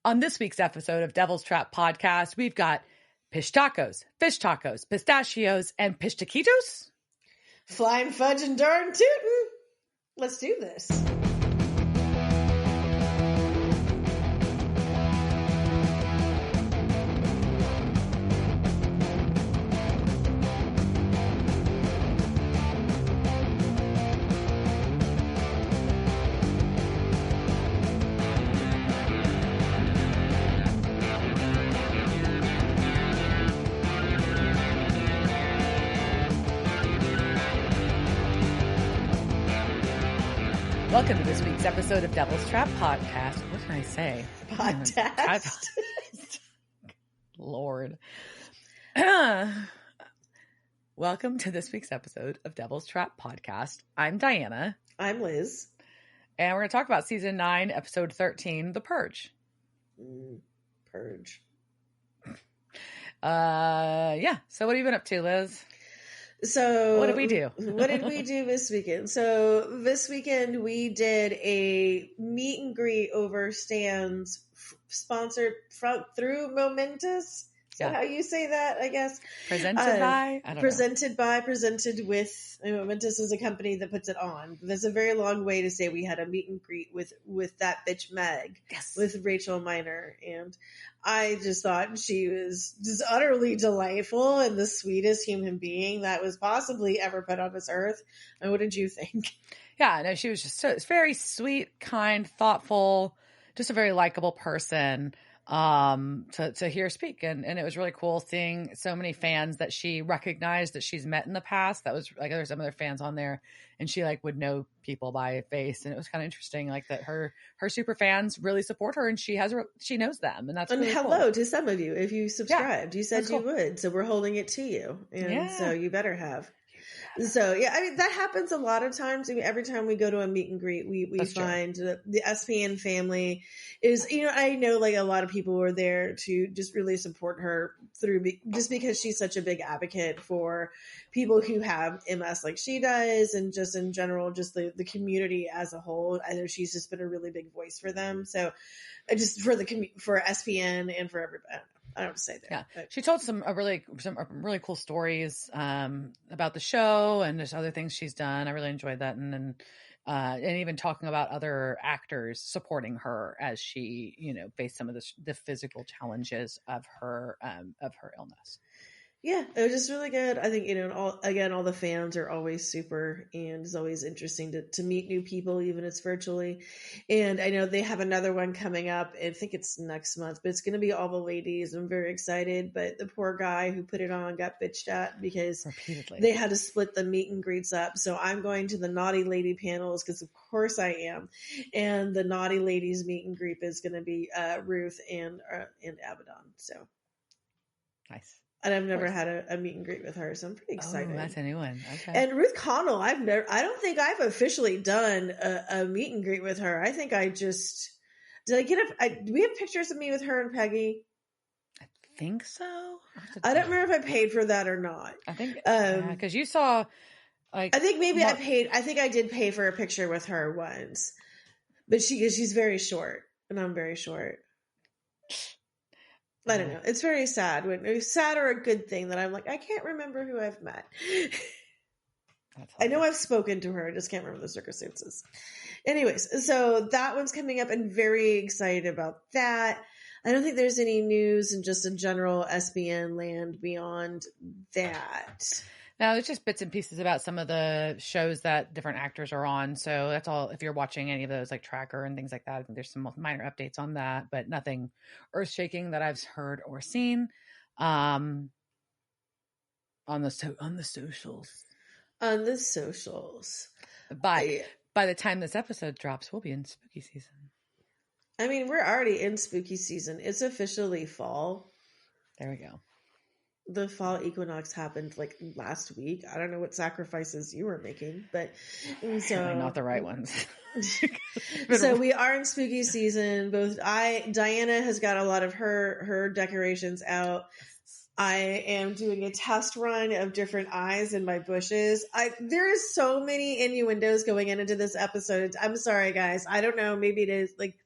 On this week's episode of Devil's Trap Podcast, we've got pish tacos, fish tacos, pistachios, and pish taquitos. Flying fudge and darn tootin'. Let's do this. Welcome to this week's episode of Devil's Trap Podcast. What can I say? Podcast. Lord. Welcome to this week's episode of Devil's Trap Podcast. I'm Diana. I'm Liz. And we're going to talk about season 9, episode 13, The Purge. Purge. Yeah. So what have you been up to, Liz? So what did we do? What did we do this weekend? So this weekend we did a meet and greet over stands sponsored through Momentous. Is that how you say that, I guess? Presented by? I don't know. Presented with. Momentous is a company that puts it on. That's a very long way to say we had a meet and greet with that bitch Meg. Yes. With Rachel Miner. And I just thought she was just utterly delightful and the sweetest human being that was possibly ever put on this earth. And what did you think? Yeah, no, she was just very sweet, kind, thoughtful, just a very likable person. To hear speak. And it was really cool seeing so many fans that she recognized that she's met in the past. That was like, there's some other fans on there and she like would know people by face. And it was kind of interesting, like that her super fans really support her and she knows them. And that's really hello cool. To some of you. If you subscribed, you said you cool. would. So we're holding it to you. And so you better have. So, yeah, I mean, that happens a lot of times. I mean, every time we go to a meet and greet, we find the SPN family is, I know like a lot of people were there to just really support her just because she's such a big advocate for people who have MS like she does. And just in general, just the community as a whole. I know she's just been a really big voice for them. So just for SPN and for everybody. I don't say that. Yeah, but. She told some really cool stories about the show and just other things she's done. I really enjoyed that, and even talking about other actors supporting her as she faced some of the physical challenges of her illness. Yeah, it was just really good. I think, all the fans are always super, and it's always interesting to meet new people, even if it's virtually. And I know they have another one coming up. I think it's next month, but it's going to be all the ladies. I'm very excited. But the poor guy who put it on got bitched at because repeatedly they had to split the meet and greets up. So I'm going to the naughty lady panels because of course I am. And the naughty ladies meet and greet is going to be Ruth and Abaddon. So nice. And I've never had a meet and greet with her, so I'm pretty excited. Oh, that's a new one. Okay. And Ruth Connell, I don't think I've officially done a meet and greet with her. I think I just do we have pictures of me with her and Peggy? I think so. I don't remember if I paid for that or not. I think because you saw, like, I think maybe I paid. I think I did pay for a picture with her once, but she's very short, and I'm very short. I don't know. It's very sad. It's sad or a good thing that I'm like, I can't remember who I've met. I know I've spoken to her. I just can't remember the circumstances. Anyways, so that one's coming up and very excited about that. I don't think there's any news in just in general SBN land beyond that. Now, it's just bits and pieces about some of the shows that different actors are on. So that's all. If you're watching any of those, like Tracker and things like that, I think there's some minor updates on that, but nothing earth-shaking that I've heard or seen. On the socials. On the socials. By the time this episode drops, we'll be in spooky season. I mean, we're already in spooky season. It's officially fall. There we go. The fall equinox happened like last week. I don't know what sacrifices you were making, but so not the right ones. So we are in spooky season. Diana has got a lot of her decorations out. I am doing a test run of different eyes in my bushes. There is so many innuendos going into this episode. I'm sorry, guys. I don't know. Maybe it is like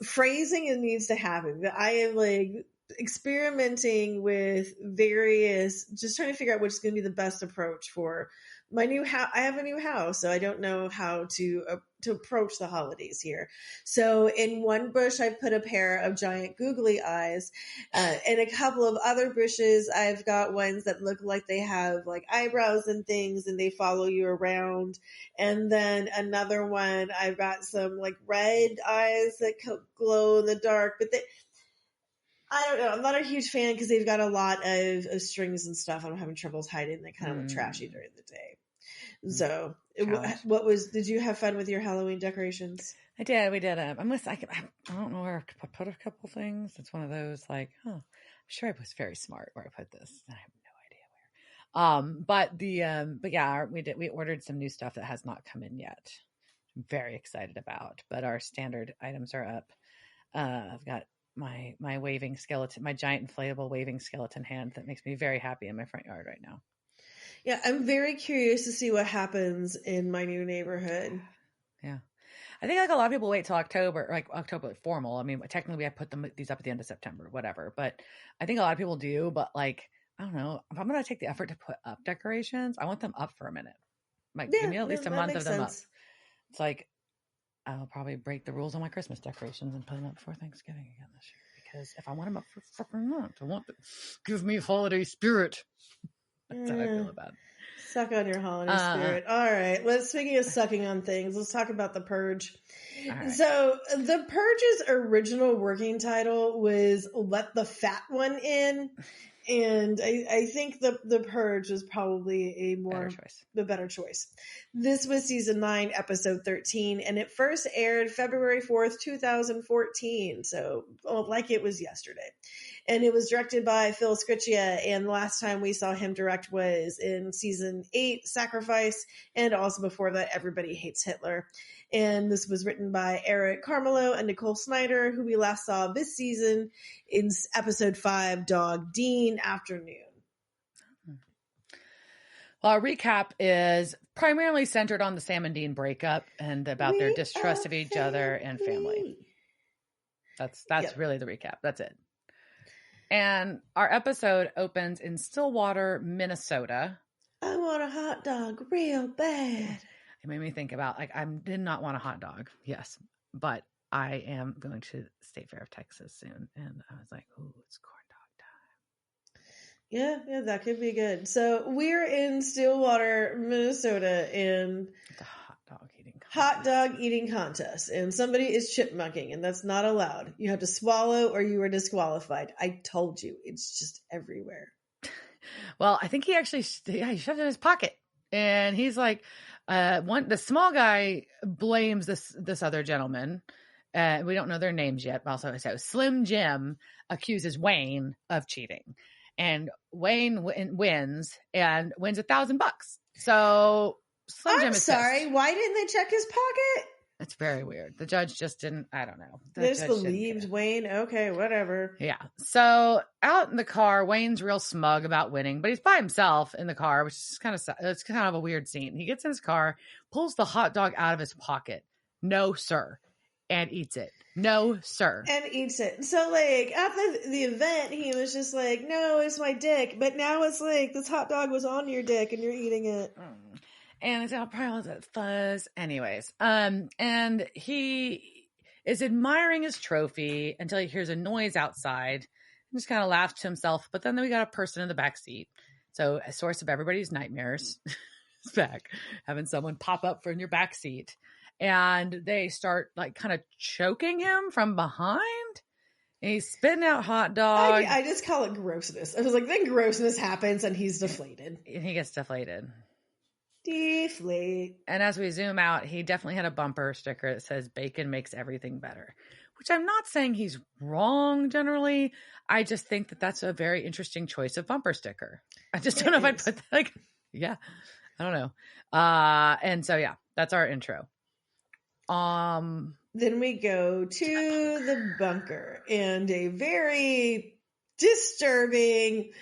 phrasing it needs to happen. I am like experimenting with various, just trying to figure out what's going to be the best approach for my new house. I have a new house, so I don't know how to approach the holidays here. So in one bush, I put a pair of giant googly eyes. In a couple of other bushes, I've got ones that look like they have like eyebrows and things, and they follow you around. And then another one, I've got some like red eyes that glow in the dark, but I don't know. I'm not a huge fan because they've got a lot of strings and stuff. I'm having troubles hiding. They kind of look trashy during the day. So, did you have fun with your Halloween decorations? I did. We did. I don't know where I put a couple things. It's one of those like, I'm sure I was very smart where I put this. I have no idea where. But yeah, we ordered some new stuff that has not come in yet. I'm very excited about, but our standard items are up. I've got my waving skeleton, my giant inflatable waving skeleton hand that makes me very happy in my front yard right now. Yeah, I'm very curious to see what happens in my new neighborhood. Yeah. I think like a lot of people wait till October, like formal. I mean, technically I put these up at the end of September, whatever. But I think a lot of people do. But like, I don't know, if I'm going to take the effort to put up decorations, I want them up for a minute. Like, give me at least a month of them up. It's like, I'll probably break the rules on my Christmas decorations and put them up before Thanksgiving again this year. Because if I want them up for fucking month, I want to give me holiday spirit. That's how I feel about it. Suck on your holiday spirit. All right. Speaking of sucking on things, let's talk about The Purge. Right. So The Purge's original working title was Let the Fat One In. And I think the Purge was probably the better choice. This was season 9, episode 13, and it first aired February 4th, 2014. So like it was yesterday. And it was directed by Phil Sgriccia, and the last time we saw him direct was in season 8, Sacrifice, and also before that, Everybody Hates Hitler. And this was written by Eric Carmelo and Nicole Snyder, who we last saw this season in episode 5, Dog Dean Afternoon. Well, our recap is primarily centered on the Sam and Dean breakup and about their distrust of each other and family. That's really the recap. That's it. And our episode opens in Stillwater, Minnesota. I want a hot dog real bad. It made me think about, like, I did not want a hot dog. Yes. But I am going to State Fair of Texas soon. And I was like, ooh, it's corn dog time. Yeah, that could be good. So we're in Stillwater, Minnesota, and the hot dog eating contest, and somebody is chipmunking, and that's not allowed. You have to swallow or you are disqualified. I told you, it's just everywhere. Well, I think he actually shoved it in his pocket, and he's like, the small guy blames this other gentleman. We don't know their names yet. But also, so Slim Jim accuses Wayne of cheating, and Wayne wins $1,000. So. I'm sorry. Why didn't they check his pocket? It's very weird. The judge just didn't. I don't know. They just believed Wayne. Okay, whatever. Yeah. So out in the car, Wayne's real smug about winning, but he's by himself in the car, which is it's kind of a weird scene. He gets in his car, pulls the hot dog out of his pocket. No, sir. And eats it. No, sir. And eats it. So, like, at the event, he was just like, no, it's my dick. But now it's like, this hot dog was on your dick and you're eating it. And it's all probably that fuzz. Anyways, and he is admiring his trophy until he hears a noise outside and just kind of laughs to himself. But then we got a person in the back seat. So a source of everybody's nightmares is back, having someone pop up from your back seat. And they start like kind of choking him from behind. And he's spitting out hot dog. I just call it grossness. I was like, then grossness happens and he's deflated. And he gets deflated. Deflate. And as we zoom out, he definitely had a bumper sticker that says bacon makes everything better, which I'm not saying he's wrong generally. I just think that that's a very interesting choice of bumper sticker. I just don't know if I'd put that, like, yeah, I don't know. And so, yeah, that's our intro. Then we go to the bunker and a very disturbing,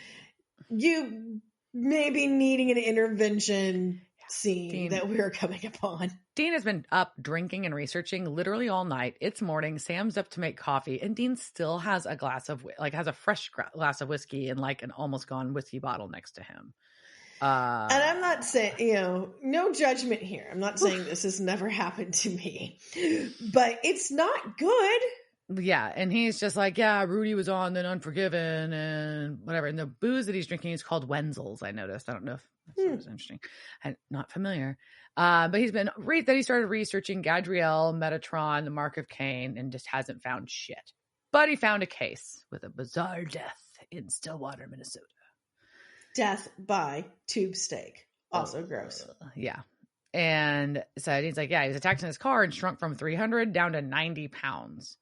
you maybe needing an intervention scene that we are coming upon. Dean has been up drinking and researching literally all night. It's morning. Sam's up to make coffee, and Dean still has a has a fresh glass of whiskey and like an almost gone whiskey bottle next to him. And I'm not saying, no judgment here. I'm not saying this has never happened to me, but it's not good. Yeah. And he's just like, yeah, Rudy was on, then Unforgiven and whatever. And the booze that he's drinking is called Wenzel's, I noticed. I don't know if that was interesting. I'm not familiar. But he's been, he started researching Gadriel, Metatron, the Mark of Cain, and just hasn't found shit. But he found a case with a bizarre death in Stillwater, Minnesota. Death by tube steak. Also gross. Yeah. And so he's like, yeah, he was attacked in his car and shrunk from 300 down to 90 pounds.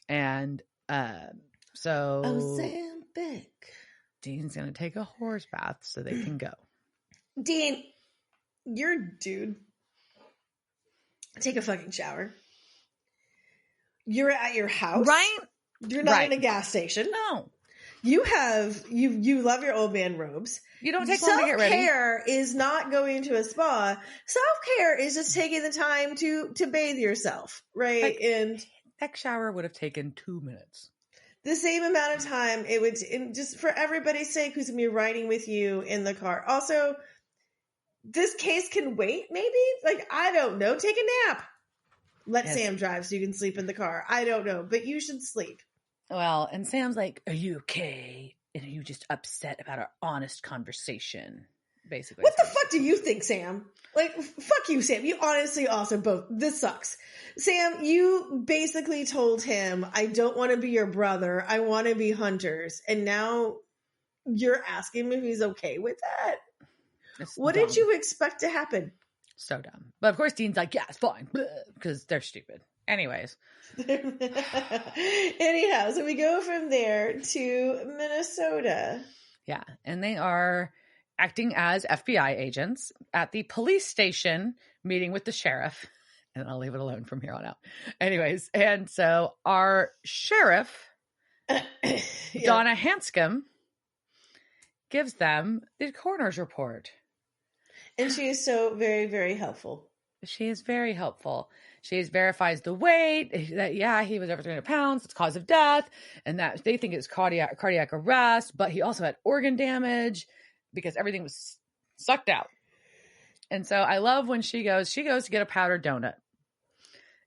And so Ozempic. Dean's going to take a horse bath so they can go. Dean, you're a dude. Take a fucking shower. You're at your house. Right? You're not in a gas station. No. You love your old man robes. You don't take long to get ready. Self-care is not going to a spa. Self-care is just taking the time to bathe yourself, right? Like, and that shower would have taken 2 minutes. The same amount of time it would, and just for everybody's sake who's going to be riding with you in the car. Also, this case can wait, maybe? Like, I don't know. Take a nap. Let Sam drive so you can sleep in the car. I don't know, but you should sleep. Well, and Sam's like, are you okay? And are you just upset about our honest conversation? Basically. What the fuck do you think, Sam? Like, fuck you, Sam. You honestly also both. This sucks. Sam, you basically told him, I don't want to be your brother. I want to be hunters. And now you're asking him if he's okay with that? What did you expect to happen? So dumb. But of course, Dean's like, yeah, it's fine. Because they're stupid. Anyways. Anyhow, so we go from there to Minnesota. Yeah. And they are acting as FBI agents at the police station, meeting with the sheriff. And I'll leave it alone from here on out. Anyways. And so our sheriff, Donna Hanscom, gives them the coroner's report. And she is so very, very helpful. She is very helpful. She verifies the weight, that, yeah, he was over 300 pounds, it's cause of death, and that they think it's cardiac arrest, but he also had organ damage because everything was sucked out. And so I love when she goes to get a powdered donut.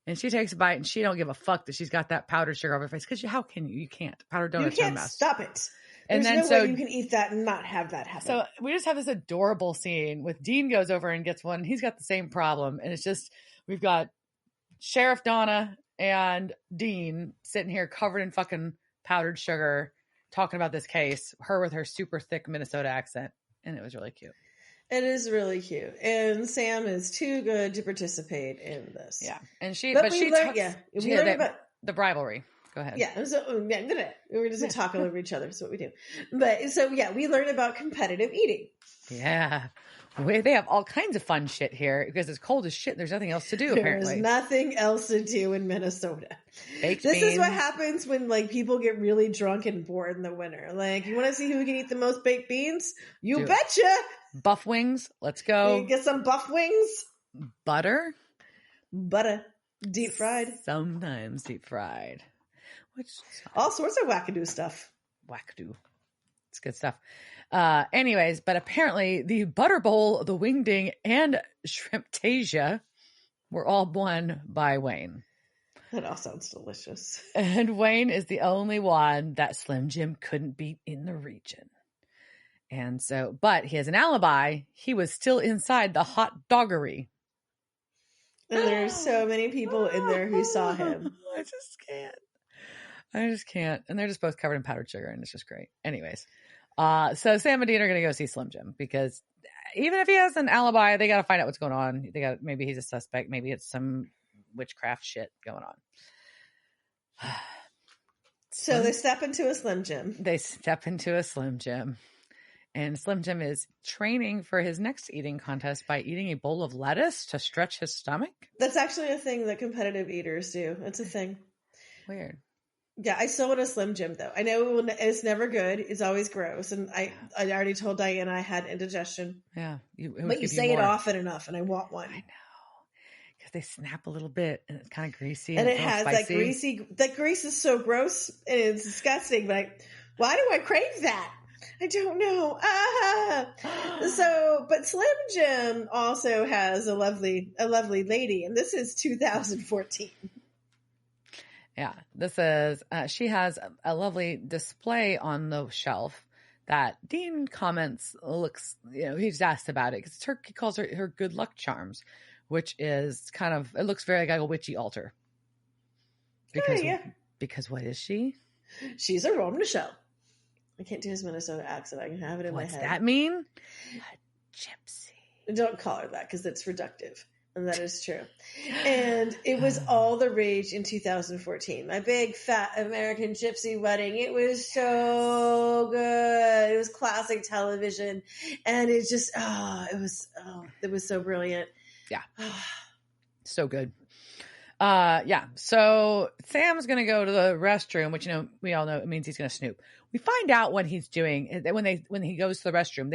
And she takes a bite and she don't give a fuck that she's got that powdered sugar over her face. Because how can you? You can't. Powdered donut's you can't stop it. And There's then no way you can eat that and not have that happen. So we just have this adorable scene with Dean goes over and gets one. He's got the same problem. And it's just, we've got Sheriff Donna and Dean sitting here covered in fucking powdered sugar talking about this case. Her with her super thick Minnesota accent. And it was really cute. It is really cute. And Sam is too good to participate in this. Yeah. And she learned about the rivalry. Go ahead. Yeah. So we're just talking over each other. That's what we do. But so yeah, we learn about competitive eating. Yeah. They have all kinds of fun shit here because it's cold as shit. There's nothing else to do, apparently. There's nothing else to do in Minnesota. Baked this beans. Is what happens when like people get really drunk and bored in the winter. Like, you want to see who can eat the most baked beans? You betcha. Buff wings. Let's go. You get some buff wings. Butter. Deep fried. Sometimes deep fried. All sorts of wackadoo stuff. Wackadoo. It's good stuff. Anyways, but apparently the butter bowl, the wingding, and shrimptasia were all won by Wayne. That all sounds delicious. And Wayne is the only one that Slim Jim couldn't beat in the region. And so, but he has an alibi. He was still inside the hot doggery. And there's so many people in there who saw him. I just can't. And they're just both covered in powdered sugar, and it's just great. Anyways, so Sam and Dean are going to go see Slim Jim because even if he has an alibi, they got to find out what's going on. Maybe he's a suspect. Maybe it's some witchcraft shit going on. So they step into a Slim Jim. And Slim Jim is training for his next eating contest by eating a bowl of lettuce to stretch his stomach. That's actually a thing that competitive eaters do. It's a thing. Weird. Yeah, I still want a Slim Jim though. I know it's never good. It's always gross. And I already told Diana I had indigestion. Yeah. But you say it often enough and I want one. I know. because they snap a little bit and it's kind of greasy and and it has spicy. that grease is so gross and it's disgusting. But why do I crave that? I don't know. But Slim Jim also has a lovely lady, and this is 2014. Yeah, this is, she has a lovely display on the shelf that Dean comments looks, he's asked about it because he calls her good luck charms, which is kind of, it looks very like a witchy altar. Because what is she? She's a Rome Michelle. I can't do his Minnesota accent. I can have it in my head. What's that mean? A gypsy. Don't call her that because it's reductive. And that is true. And it was all the rage in 2014. My big fat American gypsy wedding. It was so good. It was classic television. And it just, it was so brilliant. Yeah. So good. So Sam's going to go to the restroom, which, we all know it means he's going to snoop. We find out what he's doing when he goes to the restroom.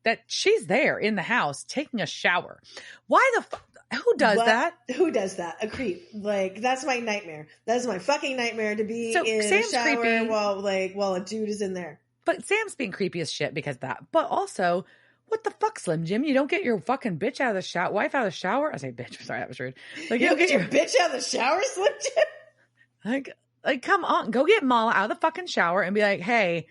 That she's there in the house taking a shower. Why the fuck? Who does that? Who does that? A creep. Like, that's my nightmare. That's my fucking nightmare, to be in Sam's a shower creepy. while a dude is in there. But Sam's being creepy as shit because of that. But also, what the fuck, Slim Jim? You don't get your fucking wife out of the shower? I say bitch. Sorry, that was rude. Like, you don't get your bitch out of the shower, Slim Jim? Like, come on. Go get Mala out of the fucking shower and be like, hey,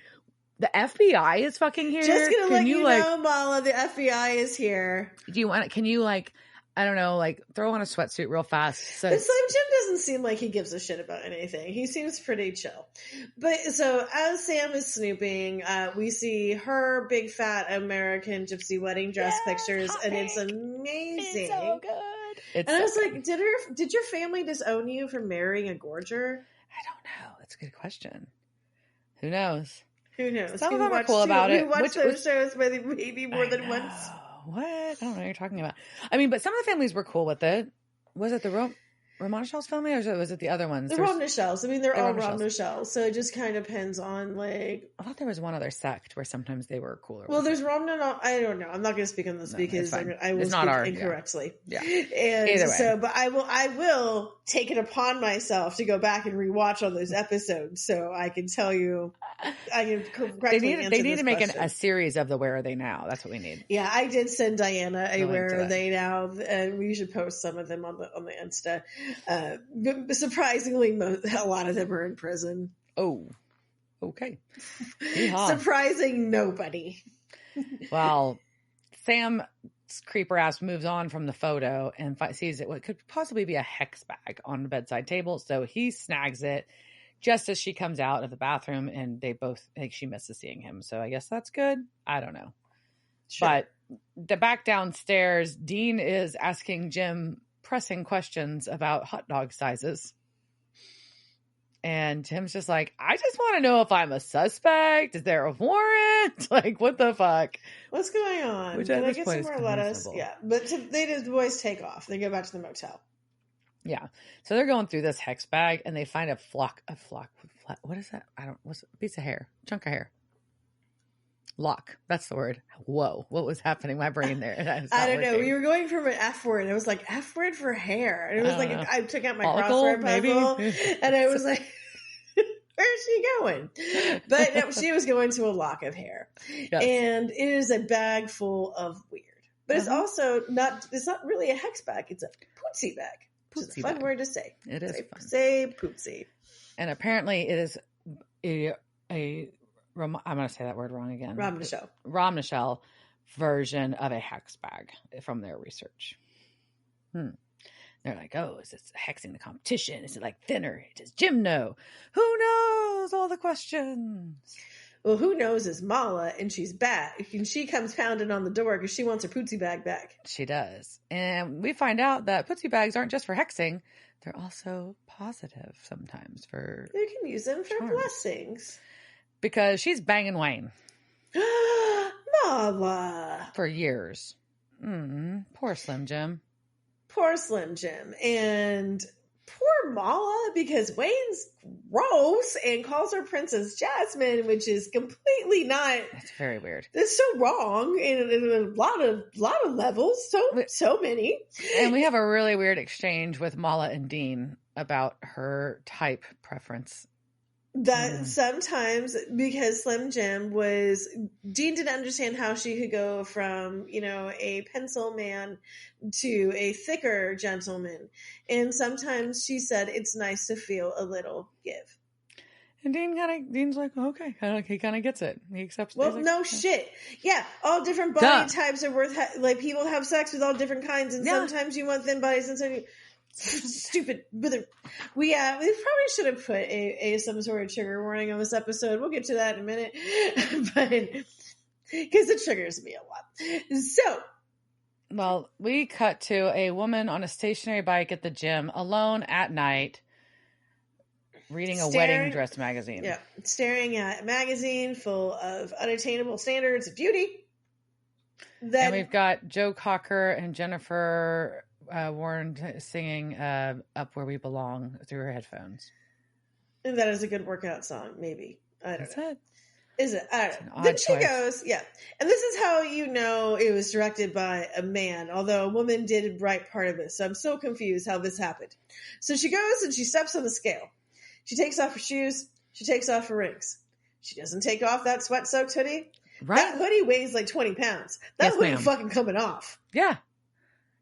the FBI is fucking here. Just gonna let you know, Mala, the FBI is here. Do you want it? Can you I don't know, throw on a sweatsuit real fast. So Slim Jim doesn't seem like he gives a shit about anything. He seems pretty chill. But so as Sam is snooping, we see her big fat American gypsy wedding dress pictures, and it's amazing. It's so good. I was like, did your family disown you for marrying a gorger? I don't know. That's a good question. Who knows? Who knows? Some of them are cool about it. Who watched those shows maybe more than once? What? I don't know what you're talking about. I mean, but some of the families were cool with it. Was it the Romanishels family, or was it the other ones? The Romanishels. I mean, they're all Romanishels, so it just kind of depends on I thought there was one other sect where sometimes they were cooler. Well, there's Romanishels. I don't know. I'm not going to speak on this because I will speak incorrectly. Yeah. And either way. So, but I will take it upon myself to go back and rewatch all those episodes, so I can tell you. I can correctly answer. They need to make a series of the Where Are They Now? That's what we need. Yeah, I did send Diana a Where Are They Now, and we should post some of them on the Insta. But surprisingly, a lot of them are in prison. Oh, okay. Surprising nobody. Well, Sam's creeper ass moves on from the photo and sees it. What could possibly be a hex bag on the bedside table, so he snags it. Just as she comes out of the bathroom, and they both think she misses seeing him. So I guess that's good. I don't know. Sure. But back downstairs, Dean is asking Jim pressing questions about hot dog sizes. And Tim's just like, I just want to know if I'm a suspect. Is there a warrant? What the fuck? What's going on? Which Can I get some more lettuce? Yeah. But the boys take off. They go back to the motel. Yeah. So they're going through this hex bag and they find a flock. What is that? What's a piece of hair? Chunk of hair. Lock. That's the word. Whoa. What was happening? My brain there. I don't know. We were going from an F word. It was like F word for hair. And it was I took out my crossword puzzle and I was like, where's she going? But no, she was going to a lock of hair. Yes. And it is a bag full of weird. But it's also not really a hex bag. It's a pootsie bag. Which is a fun word to say. It is fun. Say pootsie. And apparently it is I'm going to say that word wrong again. Romnichelle version of a hex bag from their research. They're like, oh, is this hexing the competition? Is it thinner? Does Jim know? Who knows? All the questions. Well, who knows is Mala, and she's back. And she comes pounding on the door because she wants her pootsie bag back. She does. And we find out that pootsie bags aren't just for hexing. They're also positive sometimes for... You can use them for blessings. Because she's banging Wayne. Mala. For years. Poor Slim Jim. Poor Slim Jim. And poor her Mala because Wayne's gross and calls her Princess Jasmine, which is completely not. It's very weird. It's so wrong in a lot of levels. So many. And we have a really weird exchange with Mala and Dean about her type preference. That sometimes, because Slim Jim Dean didn't understand how she could go from, a pencil man to a thicker gentleman. And sometimes she said it's nice to feel a little give. And Dean's like, okay, he kind of gets it. He accepts. Well, no shit. Yeah, all different body types are worth. People have sex with all different kinds, and sometimes you want thin bodies, and sometimes stupid. We probably should have put some sort of trigger warning on this episode. We'll get to that in a minute, but because it triggers me a lot. So, well, we cut to a woman on a stationary bike at the gym, alone at night, reading a wedding dress magazine. Yeah, staring at a magazine full of unattainable standards of beauty. And we've got Joe Cocker and Jennifer Warren singing Up Where We Belong through her headphones. And that is a good workout song, maybe. I don't know. Is it? I don't know. Then she goes, yeah. And this is how you know it was directed by a man, although a woman did write part of this. So I'm so confused how this happened. So she goes and she steps on the scale. She takes off her shoes. She takes off her rings. She doesn't take off that sweat-soaked hoodie. Right. That hoodie weighs like 20 pounds. That hoodie fucking coming off. Yeah.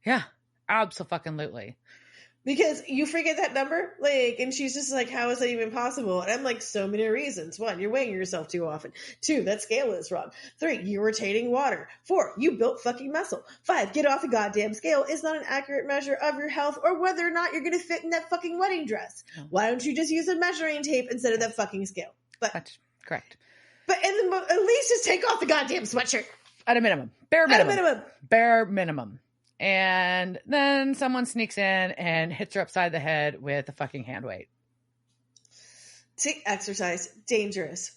Yeah. Absolutely. Because you forget that number, and she's just like, how is that even possible? And I'm like, so many reasons. 1, you're weighing yourself too often. 2, that scale is wrong. 3, you're retaining water. 4, you built fucking muscle. 5, get off the goddamn scale. It's not an accurate measure of your health or whether or not you're going to fit in that fucking wedding dress. Why don't you just use a measuring tape instead of that fucking scale? But that's correct. But at least just take off the goddamn sweatshirt. At a minimum. Bare minimum. And then someone sneaks in and hits her upside the head with a fucking hand weight. Take exercise. Dangerous.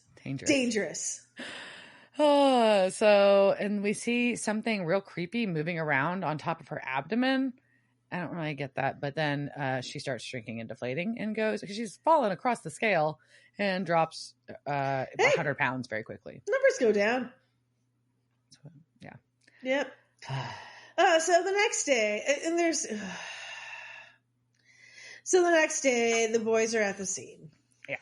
And we see something real creepy moving around on top of her abdomen. I don't really get that. But then she starts shrinking and deflating and goes, because she's fallen across the scale and drops 100 pounds very quickly. Numbers go down. Yeah. Yep. So the next day, the boys are at the scene. Yeah.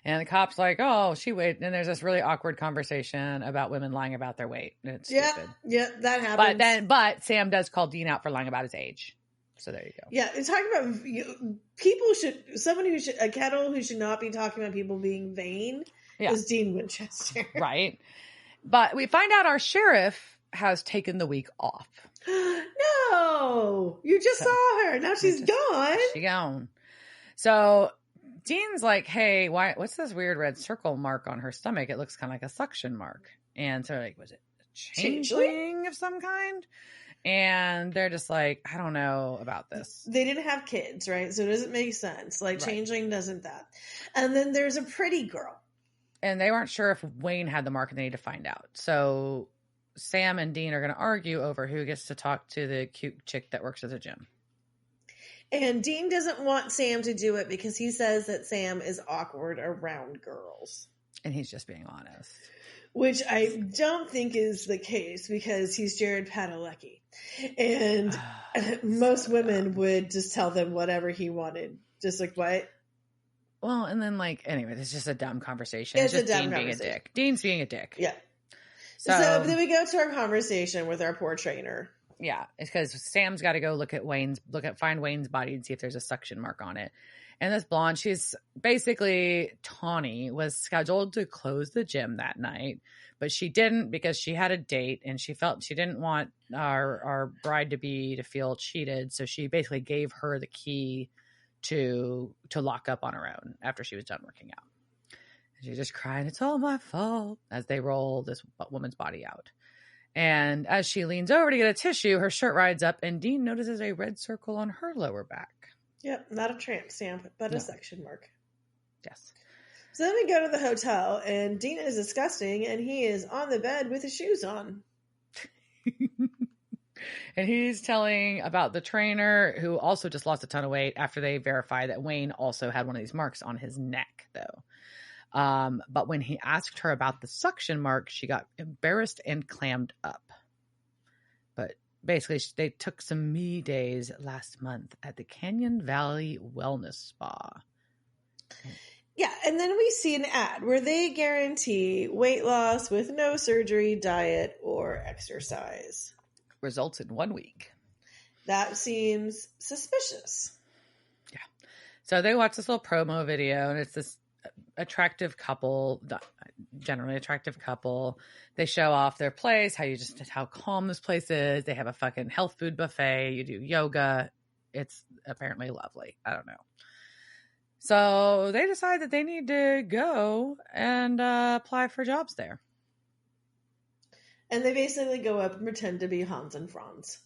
And the cop's like, oh, she weighed. And there's this really awkward conversation about women lying about their weight. And it's stupid. Yeah, that happens. But Sam does call Dean out for lying about his age. So there you go. Yeah, it's talking about a kettle who should not be talking about people being vain is Dean Winchester. Right. But we find out our sheriff has taken the week off. No, you just saw her. Now she's gone. She's gone. So Dean's like, hey, what's this weird red circle mark on her stomach? It looks kind of like a suction mark. And so like, was it a changeling of some kind? And they're just like, I don't know about this. They didn't have kids, right? So it doesn't make sense. Changeling doesn't that. And then there's a pretty girl. And they weren't sure if Wayne had the mark and they need to find out. So Sam and Dean are going to argue over who gets to talk to the cute chick that works at the gym. And Dean doesn't want Sam to do it because he says that Sam is awkward around girls. And he's just being honest. Which I don't think is the case because he's Jared Padalecki. And most women would just tell them whatever he wanted. Just like, what? Well, and then anyway, it's just a dumb conversation. It's just a dumb Dean being a dick. Dean's being a dick. Yeah. So then we go to our conversation with our poor trainer. Yeah, it's because Sam's got to go find Wayne's body and see if there's a suction mark on it. And this blonde, she's basically Tawny, was scheduled to close the gym that night, but she didn't because she had a date and she felt she didn't want our bride to feel cheated. So she basically gave her the key to lock up on her own after she was done working out. She's just crying, it's all my fault, as they roll this woman's body out. And as she leans over to get a tissue, her shirt rides up, and Dean notices a red circle on her lower back. Yep, not a tramp stamp, but a section mark. Yes. So then we go to the hotel, and Dean is disgusting, and he is on the bed with his shoes on. And he's telling about the trainer who also just lost a ton of weight after they verified that Wayne also had one of these marks on his neck, though. But when he asked her about the suction mark, she got embarrassed and clammed up. But basically, they took some me days last month at the Canyon Valley Wellness Spa. Yeah, and then we see an ad where they guarantee weight loss with no surgery, diet, or exercise. Results in 1 week. That seems suspicious. Yeah. So they watch this little promo video, and it's this attractive couple, generally attractive couple. They show off their place, how calm this place is. They have a fucking health food buffet. You do yoga. It's apparently lovely. I don't know. So they decide that they need to go and apply for jobs there. And they basically go up and pretend to be Hans and Franz.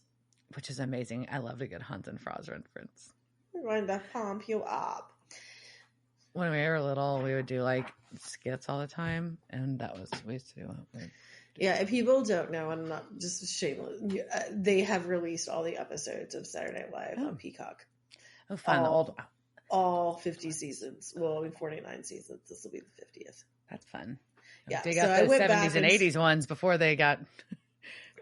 Which is amazing. I love a good Hans and Franz reference. We're going to pump you up. When we were little, we would do like skits all the time. And we used to do it. Yeah, if people don't know, and I'm not just shameless, they have released all the episodes of Saturday Night Live on Peacock. Oh, fun. All 50 seasons. Well, 49 seasons. This will be the 50th. That's fun. Yeah. They got the 70s and 80s ones before they got...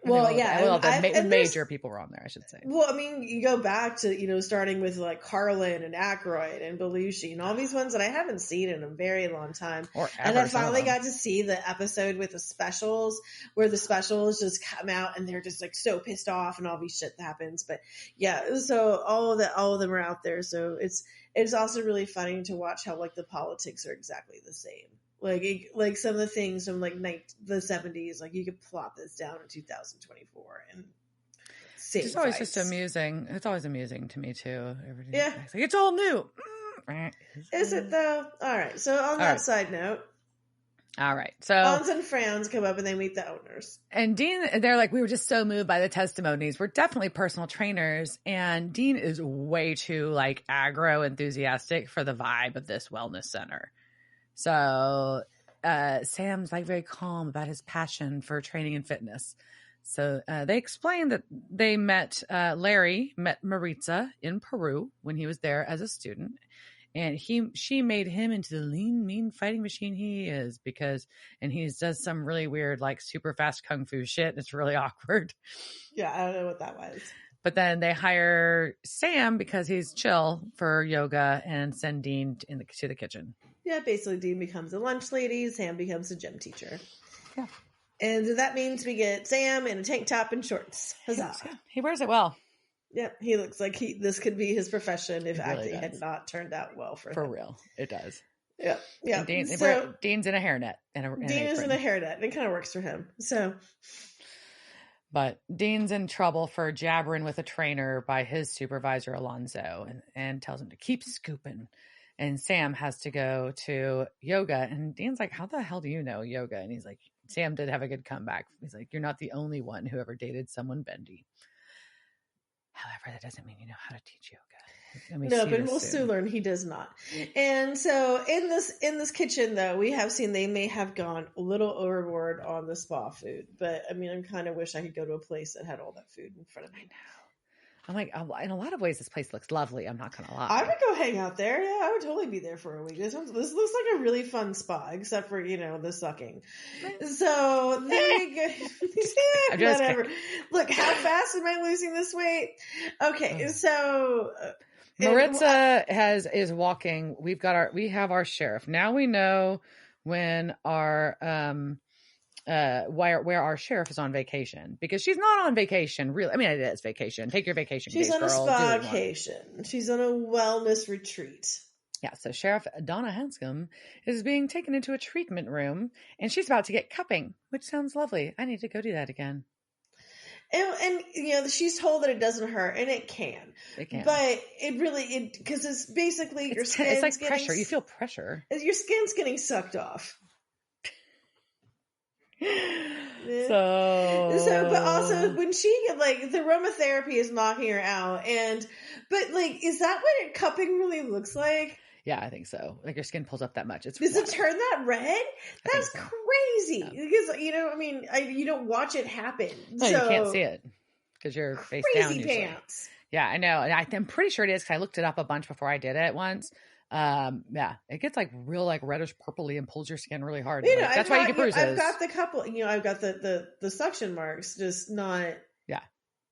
major people were on there, I should say. Well, I mean, you go back to, starting with like Carlin and Aykroyd and Belushi and all these ones that I haven't seen in a very long time. And I finally got to see the episode with the specials where the specials just come out and they're just like so pissed off and all these shit that happens. But yeah, so all of them are out there. So it's also really funny to watch how like the politics are exactly the same. Like some of the things from like the 70s, like you could plot this down in 2024 and it's always just amusing. It's always amusing to me too. Yeah, it's all new. Is it though? All right. So on that side note. All right. So Hans and Franz come up and they meet the owners. And Dean, they're like, we were just so moved by the testimonies. We're definitely personal trainers. And Dean is way too like aggro enthusiastic for the vibe of this wellness center. So Sam's like very calm about his passion for training and fitness. So they explained that they Larry met Maritza in Peru when he was there as a student. And she made him into the lean, mean fighting machine he is and he does some really weird, like super fast kung fu shit. It's really awkward. Yeah, I don't know what that was. But then they hire Sam because he's chill for yoga and send Dean to the kitchen. Yeah, basically Dean becomes a lunch lady. Sam becomes a gym teacher. Yeah. And that means we get Sam in a tank top and shorts. Huzzah. Yeah, he wears it well. Yep, he looks like this could be his profession if acting had not turned out well for him. For real, it does. Yeah, yeah. Dean's in a hairnet. Dean is in a hairnet. It kind of works for him. But Dean's in trouble for jabbering with a trainer by his supervisor, Alonzo, and tells him to keep scooping. And Sam has to go to yoga. And Dean's like, how the hell do you know yoga? And he's like, Sam did have a good comeback. He's like, you're not the only one who ever dated someone bendy. However, that doesn't mean you know how to teach yoga. No, but we'll soon learn he does not. And so in this kitchen, though, we have seen they may have gone a little overboard on the spa food. But I mean, I kind of wish I could go to a place that had all that food in front of me. I know. I'm like, in a lot of ways, this place looks lovely. I'm not going to lie. I would go hang out there. Yeah, I would totally be there for a week. This looks like a really fun spa, except for, the sucking. So there you go. Whatever. Look, how fast am I losing this weight? Okay, so Maritza is walking. We have our sheriff. Now we know when our where our sheriff is on vacation, because she's not on vacation. Really, I mean, it is vacation. Take your vacation. She's on a spa vacation. She's on a wellness retreat. Yeah. So Sheriff Donna Hanscom is being taken into a treatment room, and she's about to get cupping, which sounds lovely. I need to go do that again. And she's told that it doesn't hurt, and it can. It can. But because it's basically your skin. It's like pressure. You feel pressure. Your skin's getting sucked off. But also when she the aromatherapy is knocking her out, but is that what cupping really looks like? Yeah, I think so. Like your skin pulls up that much. Does it turn that red? That's crazy. Yeah. Because you don't watch it happen. No, you can't see it. because you're face Crazy down usually. pants. Yeah, I know. And I'm pretty sure it is because I looked it up a bunch before I did it once. Yeah, it gets like real like reddish purpley and pulls your skin really hard. You know, like, that's why you get bruises. I've got the couple. I've got the suction marks, just not. Yeah.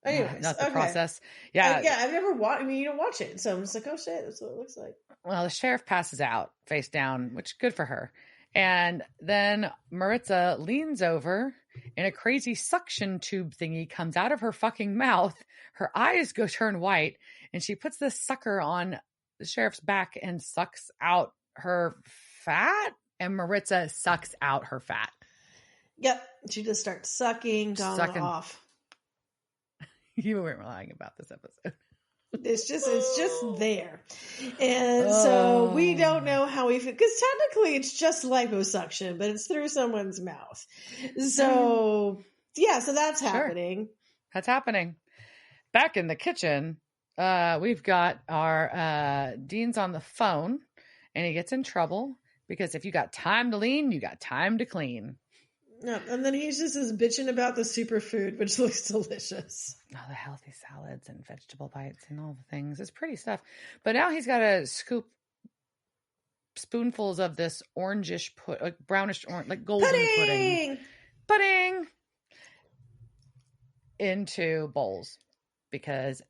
Anyways, not the process. Yeah. I've never watched. I mean, you don't watch it, so I'm just like, oh shit, that's what it looks like. Well, the sheriff passes out face down, which good for her. And then Maritza leans over and a crazy suction tube thingy comes out of her fucking mouth. Her eyes turn white and she puts this sucker on the sheriff's back and sucks out her fat. And Maritza sucks out her fat. Yep. She just starts sucking off. You weren't lying about this episode. It's just there. And so we don't know how we feel, because technically it's just liposuction, but it's through someone's mouth. So yeah, so that's happening. That's happening. Back in the kitchen, we've got our Dean's on the phone and he gets in trouble because if you got time to lean, you got time to clean. No, and then he's just bitching about the superfood, which looks delicious. Oh, the healthy salads and vegetable bites and all the things. It's pretty stuff. But now he's got to scoop spoonfuls of this orangish, like brownish orange, like golden pudding into bowls because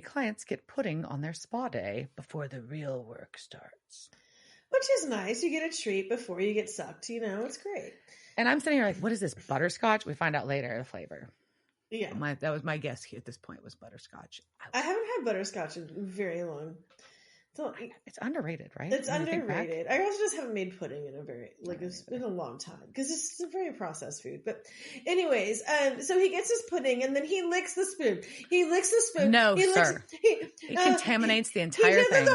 clients get pudding on their spa day before the real work starts. Which is nice. You get a treat before you get sucked. It's great. And I'm sitting here like, what is this, butterscotch? We find out later the flavor. Yeah. That was my guess at this point was butterscotch. I haven't had butterscotch in very long. It's underrated, right? It's underrated. I also just haven't made pudding in it's been a long time because it's a very processed food. But anyways, so he gets his pudding and then he licks the spoon. No, sir. He contaminates the entire thing.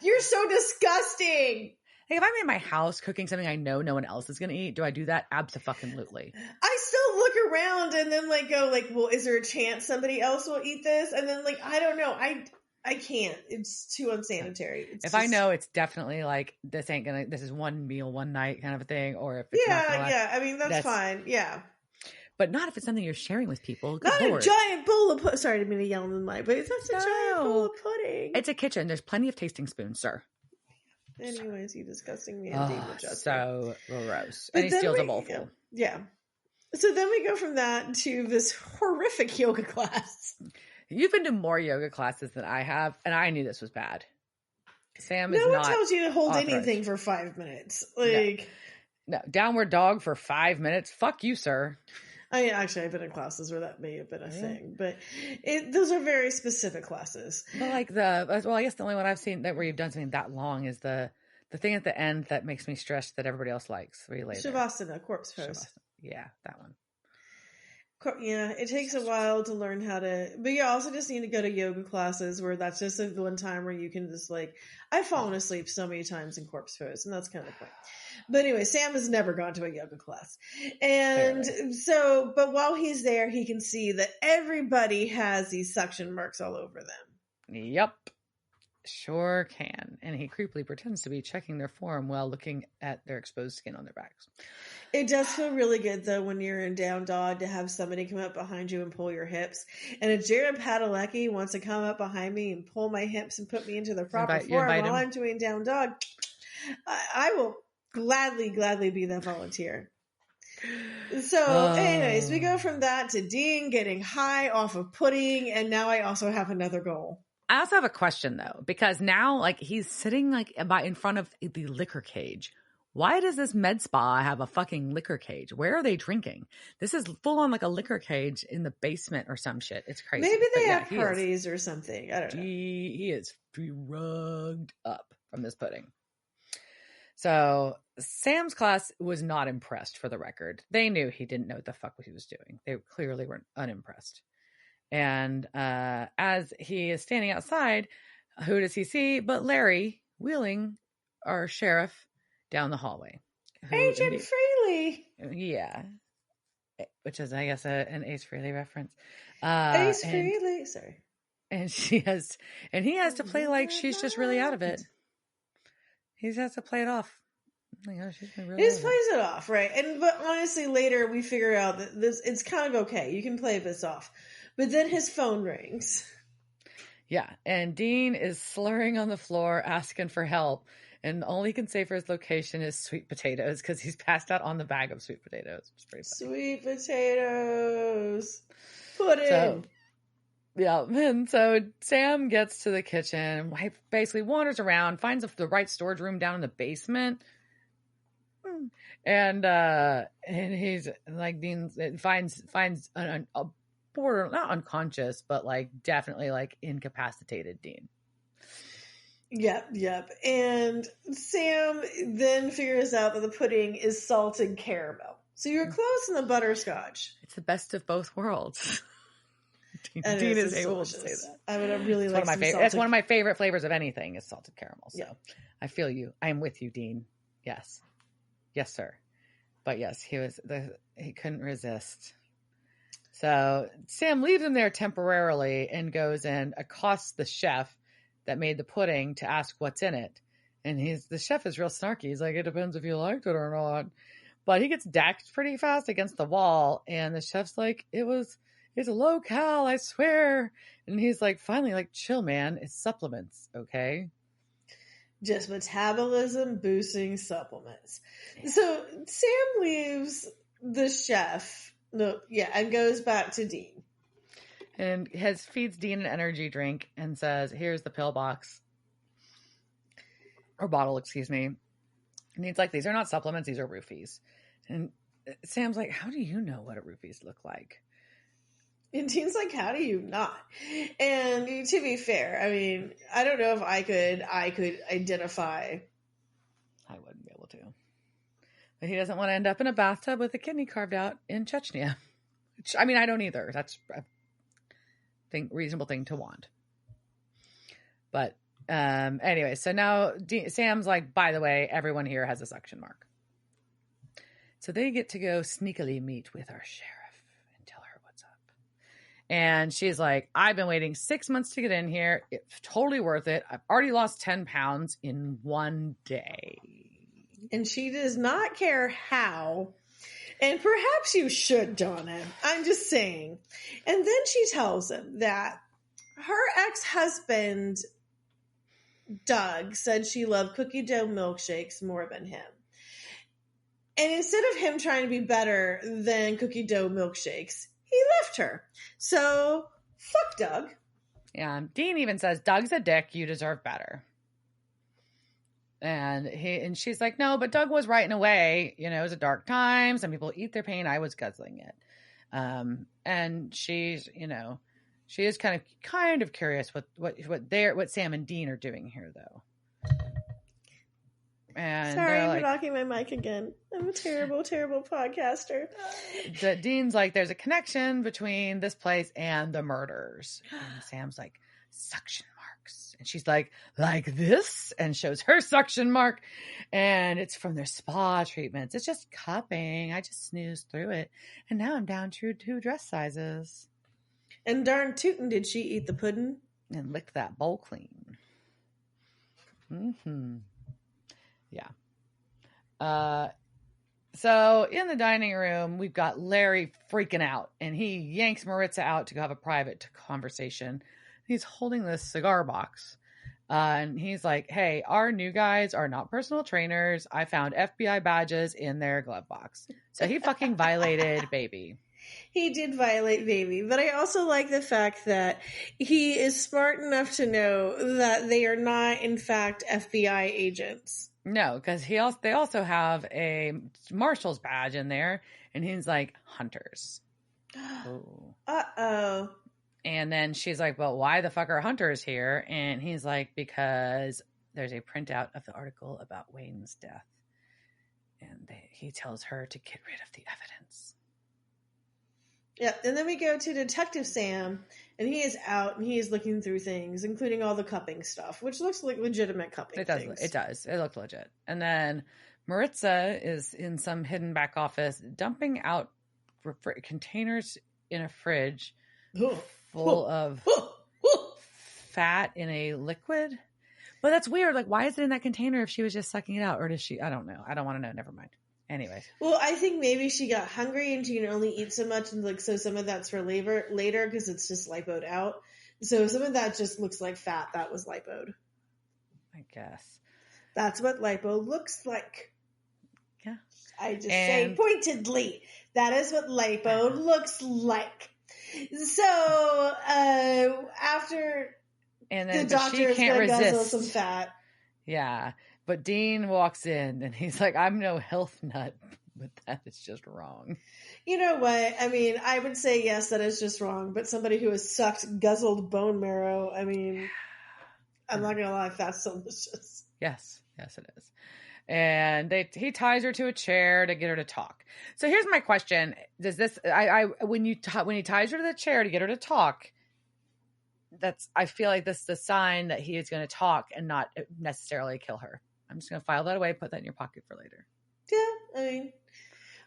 You're so disgusting. Hey, if I'm in my house cooking something I know no one else is going to eat, do I do that? Abso-fucking-lutely. I still look around and then go well, is there a chance somebody else will eat this? And then I don't know. I can't. It's too unsanitary. I know it's definitely this is one meal, one night kind of a thing, or if it's I mean, that's fine. Yeah. But not if it's something you're sharing with people. Not a giant bowl of pudding. Sorry, I didn't mean to yell in the mic, but it's not a giant bowl of pudding. It's a kitchen. There's plenty of tasting spoons, sir. Anyways, you disgusting man. So gross. And he steals a bowl full. Yeah. So then we go from that to this horrific yoga class. You've been to more yoga classes than I have, and I knew this was bad. Sam is not. No one tells you to hold anything for 5 minutes. No, downward dog for 5 minutes. Fuck you, sir. I've been in classes where that may have been a thing, but those are very specific classes. But I guess the only one I've seen where you've done something that long is the thing at the end that makes me stressed that everybody else likes. Where you lay Shavasana, corpse pose. Yeah, that one. Yeah, it takes a while to learn how to, but you also just need to go to yoga classes where that's just a one time where you can just I've fallen asleep so many times in corpse pose, and that's kind of the point. But anyway, Sam has never gone to a yoga class. And but while he's there, he can see that everybody has these suction marks all over them. Yep. Sure can. And he creepily pretends to be checking their form while looking at their exposed skin on their backs. It does feel really good, though, when you're in down dog to have somebody come up behind you and pull your hips. And if Jared Padalecki wants to come up behind me and pull my hips and put me into the proper form while I'm doing down dog, I will gladly be that volunteer. So anyways, we go from that to Dean getting high off of pudding, and now I also have another goal. I also have a question, though, because now he's sitting in front of the liquor cage. Why does this med spa have a fucking liquor cage? Where are they drinking? This is full on a liquor cage in the basement or some shit. It's crazy. Maybe they have parties or something. I don't know. He is drugged up from this pudding. So Sam's class was not impressed, for the record. They knew he didn't know what the fuck he was doing. They clearly were unimpressed. And as he is standing outside, who does he see but Larry wheeling our sheriff down the hallway? Agent Frehley. Yeah. Which is, I guess, an Ace Frehley reference. Ace Frehley. Sorry. And he has to play like she's just really out of it. He has to play it off. He just plays it off, right? But honestly, later we figure out that it's kind of okay. You can play this off. But then his phone rings. Yeah, and Dean is slurring on the floor, asking for help. And all he can say for his location is sweet potatoes because he's passed out on the bag of sweet potatoes. It's pretty funny. Sweet potatoes. Pudding. So, yeah, and so Sam gets to the kitchen, basically wanders around, finds the right storage room down in the basement. And he's like, Dean finds a border, not unconscious, but like definitely like incapacitated Dean. Yep. And Sam then figures out that the pudding is salted caramel. So you're close in the butterscotch. It's the best of both worlds. Dean is able to say that. I would really like some salted. It's one of my favorite flavors of anything is salted caramel. So I feel you. I am with you, Dean. Yes, sir. But yes, he couldn't resist. So Sam leaves him there temporarily and goes and accosts the chef that made the pudding to ask what's in it. And the chef is real snarky. He's like, it depends if you liked it or not. But he gets dacked pretty fast against the wall. And the chef's like, it's a low cal, I swear. And he's like, finally, like, chill, man. It's supplements, okay? Just metabolism boosting supplements. So Sam leaves the chef, and goes back to Dean. And feeds Dean an energy drink and says, here's the pill box. Or bottle, excuse me. And he's like, these are not supplements, these are roofies. And Sam's like, how do you know what a roofies look like? And Dean's like, how do you not? And to be fair, I mean, I don't know if I could identify. I wouldn't be able to. But he doesn't want to end up in a bathtub with a kidney carved out in Chechnya. Which, I mean, I don't either. That's a reasonable thing to want. But anyway, so now Sam's like, by the way, everyone here has a suction mark. So they get to go sneakily meet with our sheriff and tell her what's up. And she's like, I've been waiting 6 months to get in here. It's totally worth it. I've already lost 10 pounds in one day. And she does not care how. And perhaps you should, Donna. I'm just saying. And then she tells him that her ex-husband, Doug, said she loved cookie dough milkshakes more than him. And instead of him trying to be better than cookie dough milkshakes, he left her. So, fuck Doug. Yeah, Dean even says, Doug's a dick, you deserve better. And she's like, no, but Doug was right in a way. You know, it was a dark time. Some people eat their pain. I was guzzling it. And she's, she is kind of curious what Sam and Dean are doing here, though. And sorry for knocking my mic again. I'm a terrible, terrible podcaster. Dean's like, there's a connection between this place and the murders. And Sam's like, suction marks. And she's like this, and shows her suction mark. And it's from their spa treatments. It's just cupping. I just snoozed through it. And now I'm down to 2 dress sizes. And darn tootin' did she eat the pudding. And lick that bowl clean. Mm-hmm. Yeah. So in the dining room, we've got Larry freaking out, and he yanks Maritza out to have a private conversation. He's holding this cigar box, and he's like, hey, our new guys are not personal trainers. I found FBI badges in their glove box. So he fucking violated baby. He did violate baby, but I also like the fact that he is smart enough to know that they are not, in fact, FBI agents. No, because they also have a marshal's badge in there, and he's like, hunters. Uh-oh. And then she's like, well, why the fuck are hunters here? And he's like, because there's a printout of the article about Wayne's death. And he tells her to get rid of the evidence. Yeah, and then we go to Detective Sam, and he is out, and he is looking through things, including all the cupping stuff, which looks like legitimate cupping things. It does. It looked legit. And then Maritza is in some hidden back office dumping out containers in a fridge full of fat in a liquid. But that's weird. Like, why is it in that container if she was just sucking it out? Or does she? I don't know. I don't want to know. Never mind. Anyways. Well, I think maybe she got hungry and she can only eat so much, and like so some of that's for later because it's just lipoed out. So some of that just looks like fat that was lipoed. I guess. That's what lipo looks like. Yeah. I just say pointedly. That is what lipo looks like. So after the doctor is going to guzzle some fat. Yeah. But Dean walks in and he's like, I'm no health nut, but that is just wrong. You know what? I mean, I would say yes, that is just wrong. But somebody who has sucked guzzled bone marrow, I mean, I'm not going to lie, that's delicious. Yes. Yes, it is. And he ties her to a chair to get her to talk. So here's my question: does this? When he ties her to the chair to get her to talk, I feel like this is a sign that he is going to talk and not necessarily kill her. I'm just going to file that away, put that in your pocket for later. Yeah, I mean,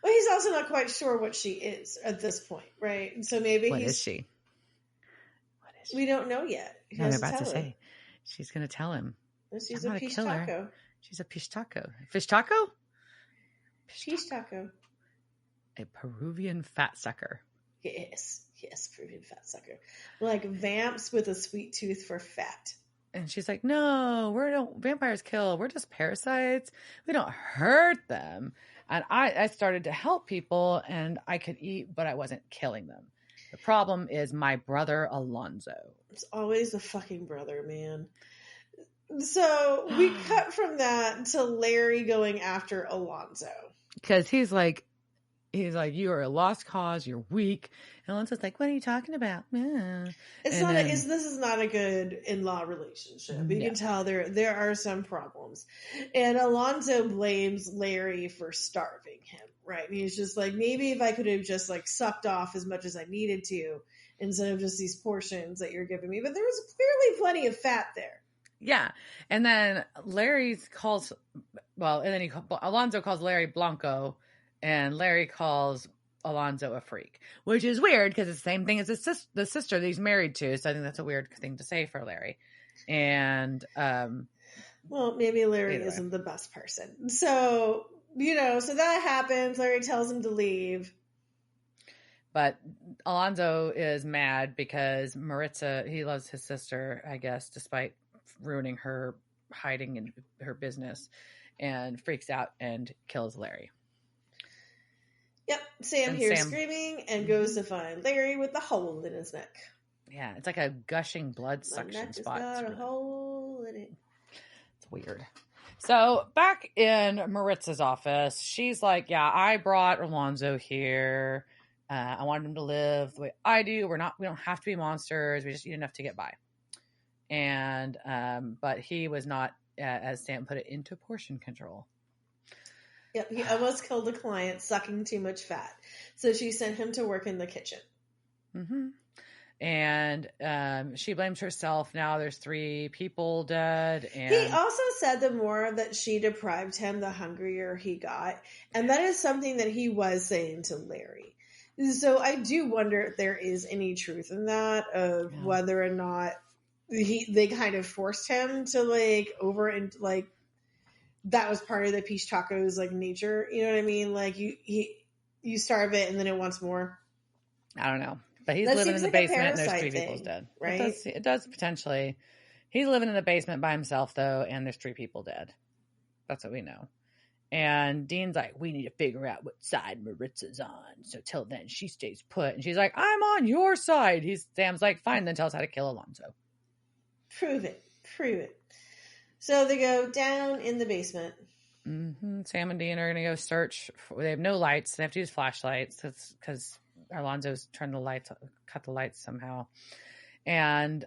well, he's also not quite sure what she is at this point, right? And so maybe What is she? We don't know yet. I'm about to say, she's going to tell him. She's a pish taco. She's a pish taco. Fish taco? Pish taco. A Peruvian fat sucker. Yes, Peruvian fat sucker. Like vamps with a sweet tooth for fat. And she's like, no, vampires kill. We're just parasites. We don't hurt them. And I started to help people and I could eat, but I wasn't killing them. The problem is my brother, Alonzo. It's always the fucking brother, man. So we cut from that to Larry going after Alonzo. Because he's like, you are a lost cause. You're weak. And Alonzo's like, what are you talking about? Yeah. This is not a good in-law relationship. You can tell there are some problems. And Alonzo blames Larry for starving him, right? And he's just like, maybe if I could have just like sucked off as much as I needed to instead of just these portions that you're giving me. But there was clearly plenty of fat there. Yeah. And then Alonzo calls Larry Blanco and Larry calls Alonzo a freak, which is weird because it's the same thing as the sister that he's married to. So I think that's a weird thing to say for Larry. And, well, maybe Larry isn't the best person. So, so that happens. Larry tells him to leave. But Alonzo is mad because Maritza, he loves his sister, I guess, despite ruining her hiding in her business, and freaks out and kills Larry. Yep. Sam hears screaming and goes to find Larry with the hole in his neck. Yeah, it's like a gushing blood suction spot. Got a hole in it. It's weird. So back in Maritza's office, she's like, yeah, I brought Alonzo here. I wanted him to live the way I do. We don't have to be monsters. We just eat enough to get by. And, but he was not, as Sam put it, into portion control. Yep, he almost killed a client sucking too much fat. So she sent him to work in the kitchen. Mm-hmm. And she blames herself. Now there's 3 people dead. And he also said the more that she deprived him, the hungrier he got. And that is something that he was saying to Larry. So I do wonder if there is any truth in that, of whether or not they kind of forced him to that was part of the pish taco's like nature. You know what I mean? Like you starve it and then it wants more. I don't know, but he's living in the basement and there's 3 people dead. Right? It does potentially. He's living in the basement by himself though, and there's 3 people dead. That's what we know. And Dean's like, we need to figure out what side Maritza's on. So till then, she stays put. And she's like, I'm on your side. Sam's like, fine, then tell us how to kill Alonzo. Prove it. So they go down in the basement. Mm-hmm. Sam and Dean are going to go search. They have no lights. They have to use flashlights because Alonzo's cut the lights somehow. And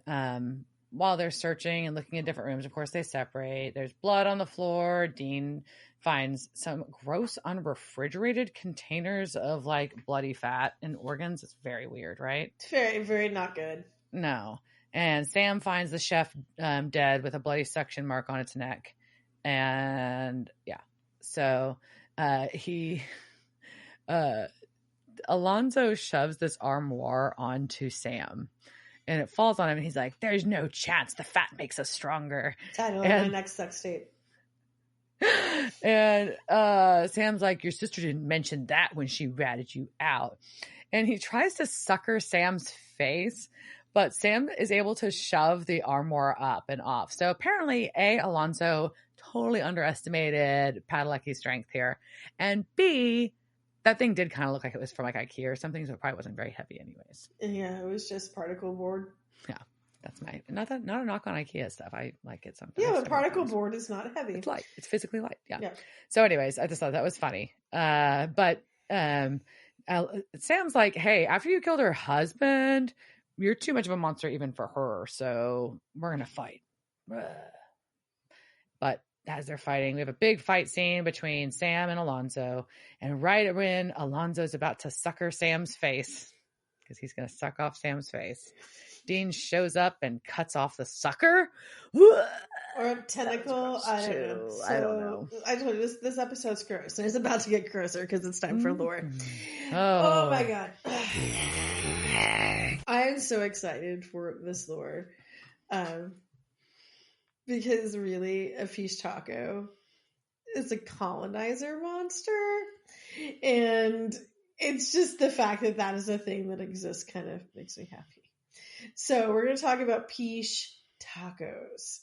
while they're searching and looking at different rooms, of course, they separate. There's blood on the floor. Dean finds some gross unrefrigerated containers of like bloody fat and organs. It's very weird, right? It's very, very not good. No. And Sam finds the chef dead with a bloody suction mark on its neck. And yeah, so Alonzo shoves this armoire onto Sam and it falls on him. And he's like, there's no chance. The fat makes us stronger. Title of my next sex tape. And Sam's like, your sister didn't mention that when she ratted you out. And he tries to sucker Sam's face, but Sam is able to shove the armor up and off. So apparently, A, Alonso totally underestimated Padalecki's strength here. And B, that thing did kind of look like it was from like IKEA or something, so it probably wasn't very heavy anyways. Yeah, it was just particle board. Yeah. That's not a knock on IKEA stuff. I like it sometimes. Yeah, but particle board is not heavy. It's light. It's physically light. Yeah. So anyways, I just thought that was funny. But Sam's like, hey, after you killed her husband, you're too much of a monster even for her. So we're going to fight. But as they're fighting, we have a big fight scene between Sam and Alonso. And right when Alonso's about to sucker Sam's face, because he's going to suck off Sam's face, Dean shows up and cuts off the sucker. Or a tentacle. I don't know. So, I don't know. I told you this episode's gross. And it's about to get grosser because it's time for lore. Oh my God. I am so excited for this lore. Because really, a pish taco is a colonizer monster. And it's just the fact that that is a thing that exists kind of makes me happy. So we're going to talk about pish tacos.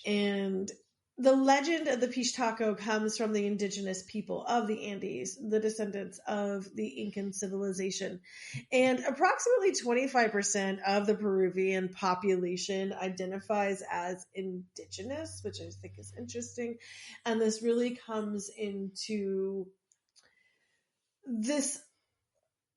And the legend of the pish taco comes from the indigenous people of the Andes, the descendants of the Incan civilization. And approximately 25% of the Peruvian population identifies as indigenous, which I think is interesting. And this really comes into this.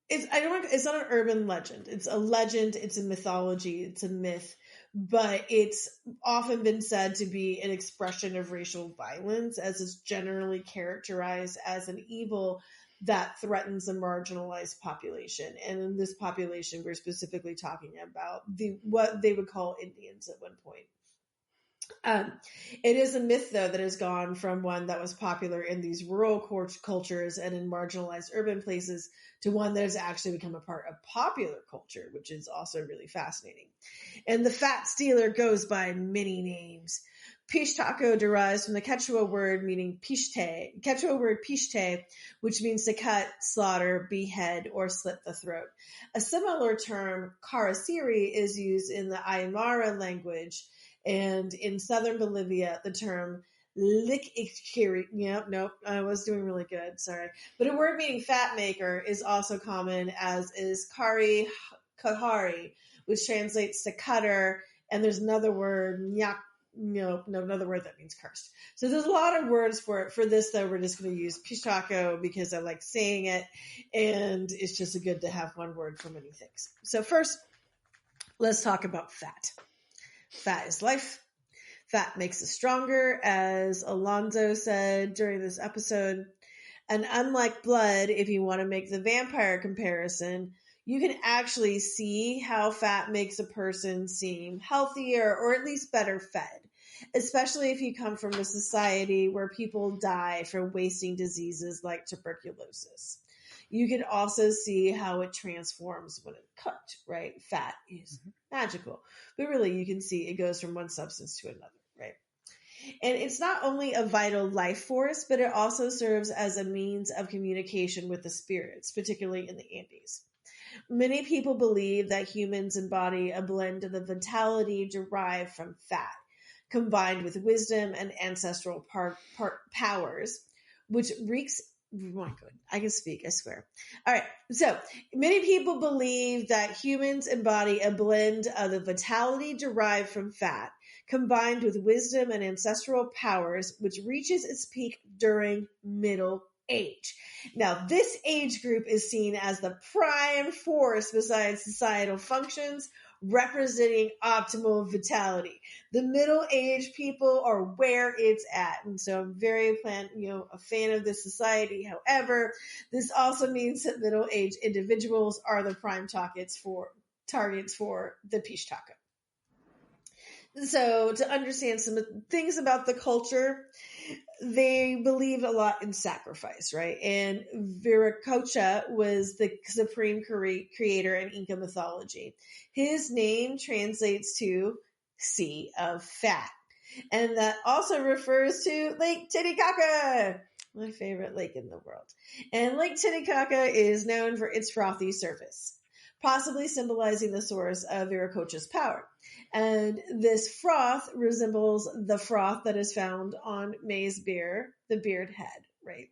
It's not an urban legend. It's a legend. It's a mythology. It's a myth, but it's often been said to be an expression of racial violence, as it's generally characterized as an evil that threatens a marginalized population. And in this population, we're specifically talking about what they would call Indians at one point. It is a myth, though, that has gone from one that was popular in these rural cultures and in marginalized urban places to one that has actually become a part of popular culture, which is also really fascinating. And the fat stealer goes by many names. Pish taco derives from the Quechua word meaning pishte, which means to cut, slaughter, behead, or slit the throat. A similar term, caraciri, is used in the Aymara language. And in southern Bolivia, the term lickikiri, I was doing really good, sorry. But a word meaning fat maker is also common, as is kari kahari, which translates to cutter. And there's another word, another word that means cursed. So there's a lot of words for it. For this, though, we're just going to use pish taco because I like saying it. And it's just good to have one word for many things. So first, let's talk about fat. Fat is life. Fat makes us stronger, as Alonso said during this episode. And unlike blood, if you want to make the vampire comparison, you can actually see how fat makes a person seem healthier or at least better fed, especially if you come from a society where people die from wasting diseases like tuberculosis. You can also see how it transforms when it's cooked, right? Fat is magical. But really, you can see it goes from one substance to another, right? And it's not only a vital life force, but it also serves as a means of communication with the spirits, particularly in the Andes. Many people believe that humans embody a blend of the vitality derived from fat, combined with wisdom and ancestral powers, which reeks... Oh my God, I can speak, I swear. All right, so many people believe that humans embody a blend of the vitality derived from fat, combined with wisdom and ancestral powers, which reaches its peak during middle age. Now, this age group is seen as the prime force besides societal functions, representing optimal vitality. The middle-aged people are where it's at. And so I'm very a fan of this society. However, this also means that middle-aged individuals are the prime targets for the pish taco. So to understand some things about the culture, they believe a lot in sacrifice, right? And Viracocha was the supreme creator in Inca mythology. His name translates to sea of fat. And that also refers to Lake Titicaca, my favorite lake in the world. And Lake Titicaca is known for its frothy surface, possibly symbolizing the source of Viracocha's power. And this froth resembles the froth that is found on maize beer, the beard head, right?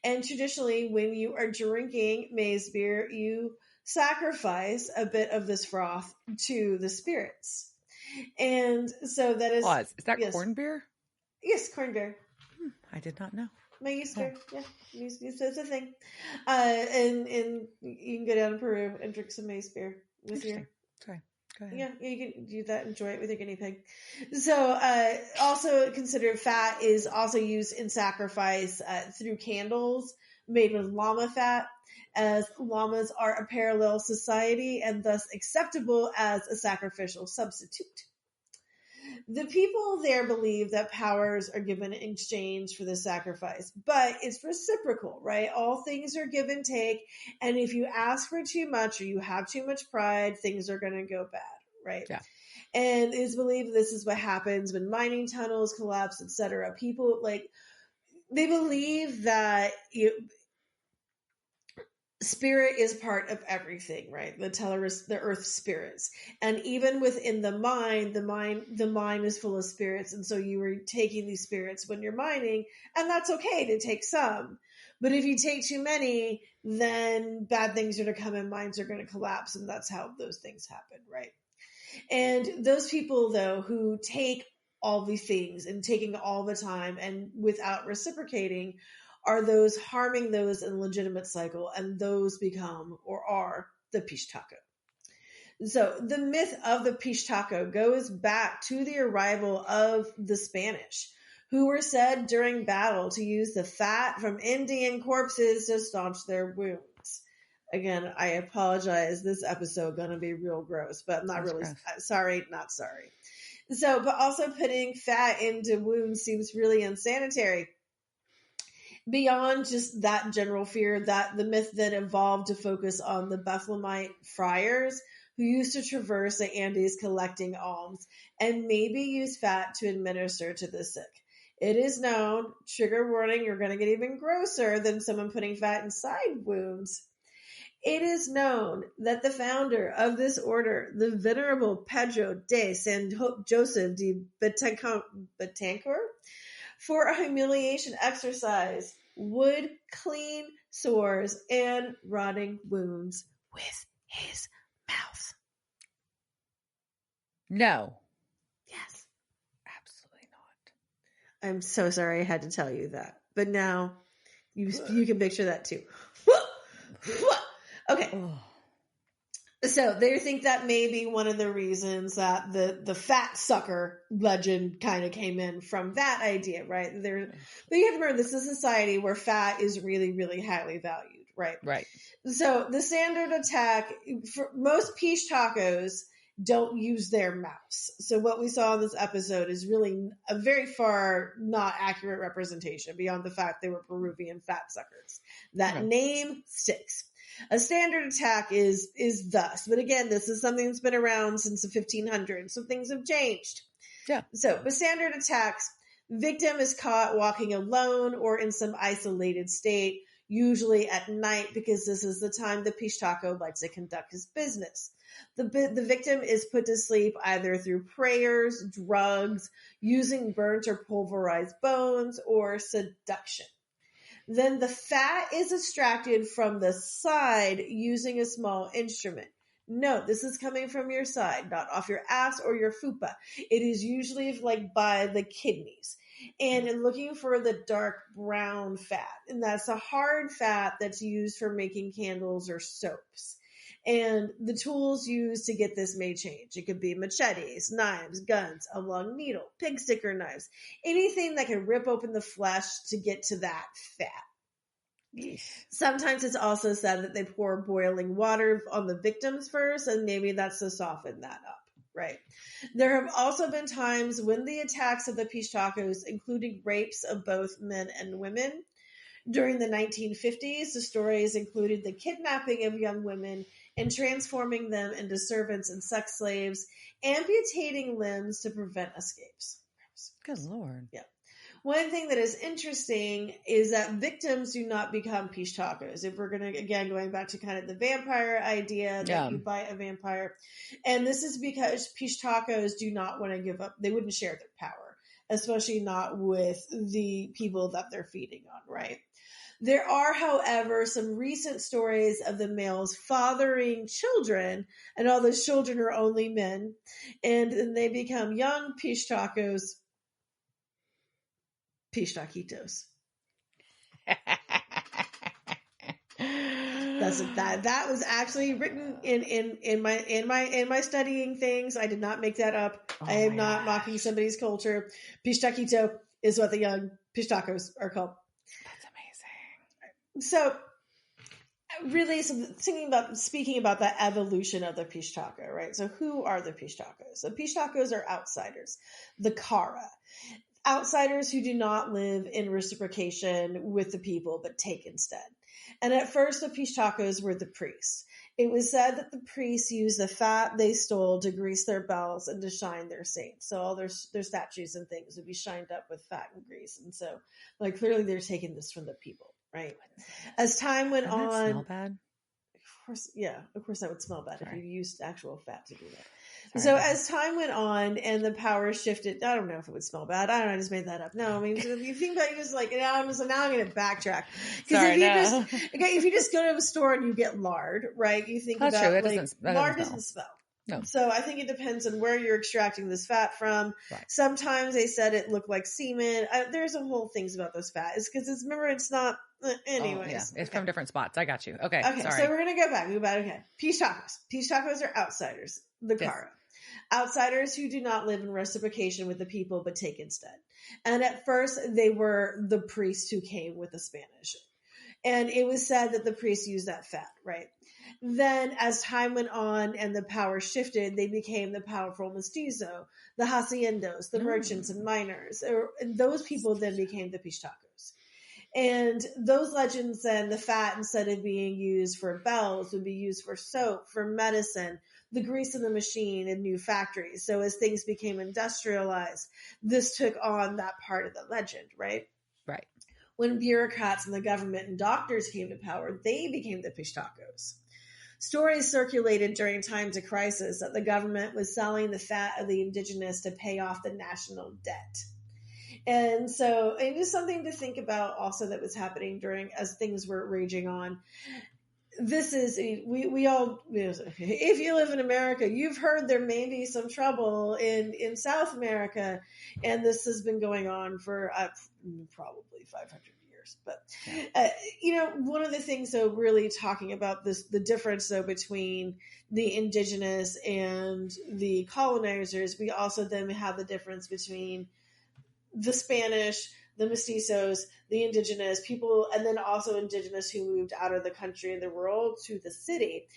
And traditionally, when you are drinking maize beer, you sacrifice a bit of this froth to the spirits. And so that is... Pause. Is that yes. corn beer? Yes, corn beer. I did not know. Maize beer, yeah, it's a thing. And you can go down to Peru and drink some maize beer with your... Sorry, go ahead. Yeah, you can do that, enjoy it with your guinea pig. So, also considered fat is also used in sacrifice through candles made with llama fat, as llamas are a parallel society and thus acceptable as a sacrificial substitute. The people there believe that powers are given in exchange for the sacrifice, but it's reciprocal, right? All things are give and take, and if you ask for too much or you have too much pride, things are going to go bad, right? Yeah. And it's believed this is what happens when mining tunnels collapse, etc. People, they believe that spirit is part of everything, right? The earth spirits. And even within the mine is full of spirits. And so you are taking these spirits when you're mining, and that's okay to take some. But if you take too many, then bad things are going to come and mines are going to collapse. And that's how those things happen, right? And those people, though, who take all these things and taking all the time and without reciprocating are those harming those in a legitimate cycle, and those become or are the pish taco. So the myth of the pish taco goes back to the arrival of the Spanish, who were said during battle to use the fat from Indian corpses to staunch their wounds. Again, I apologize. This episode going to be real gross, but I'm not really sorry, not sorry. So, but also putting fat into wounds seems really unsanitary. Beyond just that general fear, that the myth then evolved to focus on the Bethlehemite friars who used to traverse the Andes collecting alms and maybe use fat to administer to the sick. It is known, trigger warning, you're going to get even grosser than someone putting fat inside wounds. It is known that the founder of this order, the Venerable Pedro de San Joseph de Betancourt, for a humiliation exercise, would clean sores and rotting wounds with his mouth. No. Yes. Absolutely not. I'm so sorry I had to tell you that. But now you can picture that too. Okay. So they think that may be one of the reasons that the fat sucker legend kind of came in from that idea, right? But you have to remember, this is a society where fat is really, really highly valued, right? Right. So the standard attack for most pish tacos don't use their mouths. So what we saw in this episode is really a very far not accurate representation beyond the fact they were Peruvian fat suckers. That name sticks. A standard attack is thus, but again, this is something that's been around since the 1500s, so things have changed. Yeah. So with standard attacks, victim is caught walking alone or in some isolated state, usually at night, because this is the time the pish taco likes to conduct his business. The victim is put to sleep either through prayers, drugs, using burnt or pulverized bones, or seduction. Then the fat is extracted from the side using a small instrument. Note, this is coming from your side, not off your ass or your fupa. It is usually by the kidneys. And in looking for the dark brown fat, and that's a hard fat that's used for making candles or soaps. And the tools used to get this may change. It could be machetes, knives, guns, a long needle, pig sticker knives, anything that can rip open the flesh to get to that fat. Yeesh. Sometimes it's also said that they pour boiling water on the victims first, and maybe that's to soften that up, right? There have also been times when the attacks of the pish tacos included rapes of both men and women. During the 1950s, the stories included the kidnapping of young women and transforming them into servants and sex slaves, amputating limbs to prevent escapes. Good Lord. Yeah. One thing that is interesting is that victims do not become pish tacos. If we're going to, again, going back to kind of the vampire idea that you bite a vampire. And this is because pish tacos do not want to give up. They wouldn't share their power, especially not with the people that they're feeding on, right? There are, however, some recent stories of the males fathering children, and all those children are only men, and then they become young pish tacos, pish taquitos. That was actually written in my studying things. I did not make that up. I am not mocking somebody's culture. Pish taquito is what the young pish tacos are called. That's amazing. So really, speaking about the evolution of the pish taco, right? So who are the pish tacos? The pish tacos are outsiders, the kara. Outsiders who do not live in reciprocation with the people, but take instead. And at first, the pish tacos were the priests. It was said that the priests used the fat they stole to grease their bells and to shine their saints. So all their statues and things would be shined up with fat and grease. And so, like, clearly they're taking this from the people, right? As time went on... Doesn't that smell bad? Of course that would smell bad if you used actual fat to do that. Sorry, so as time went on and the power shifted, I don't know if it would smell bad. I don't know. I just made that up. No, I mean, if you think about it, just like, now I'm going to backtrack. Because if you just go to a store and you get lard, right? You think That's about, true. lard doesn't smell. No. So I think it depends on where you're extracting this fat from. Right. Sometimes they said it looked like semen. There's a whole things about those fats. Because remember, it's not... Anyways. It's from different spots. I got you. Okay. Sorry. So we're going to go back. Okay. Pish tacos. Pish tacos are outsiders. The kara. Outsiders who do not live in reciprocation with the people, but take instead. And at first, they were the priests who came with the Spanish. And it was said that the priests used that fat, right? Then, as time went on and the power shifted, they became the powerful mestizo, the haciendos, the merchants and miners. And those people then became the pish tacos. And those legends then, the fat, instead of being used for bells, would be used for soap, for medicine, the grease in the machine, and new factories. So as things became industrialized, this took on that part of the legend, right? Right. When bureaucrats and the government and doctors came to power, they became the pish tacos. Stories circulated during times of crisis that the government was selling the fat of the indigenous to pay off the national debt. And so it was something to think about also that was happening as things were raging on. This is, we all, if you live in America, you've heard there may be some trouble in South America. And this has been going on for probably 500 years. But, one of the things, though, really talking about the difference, though, between the indigenous and the colonizers, we also then have the difference between the Spanish, the mestizos, the indigenous people, and then also indigenous who moved out of the country and the world to the city.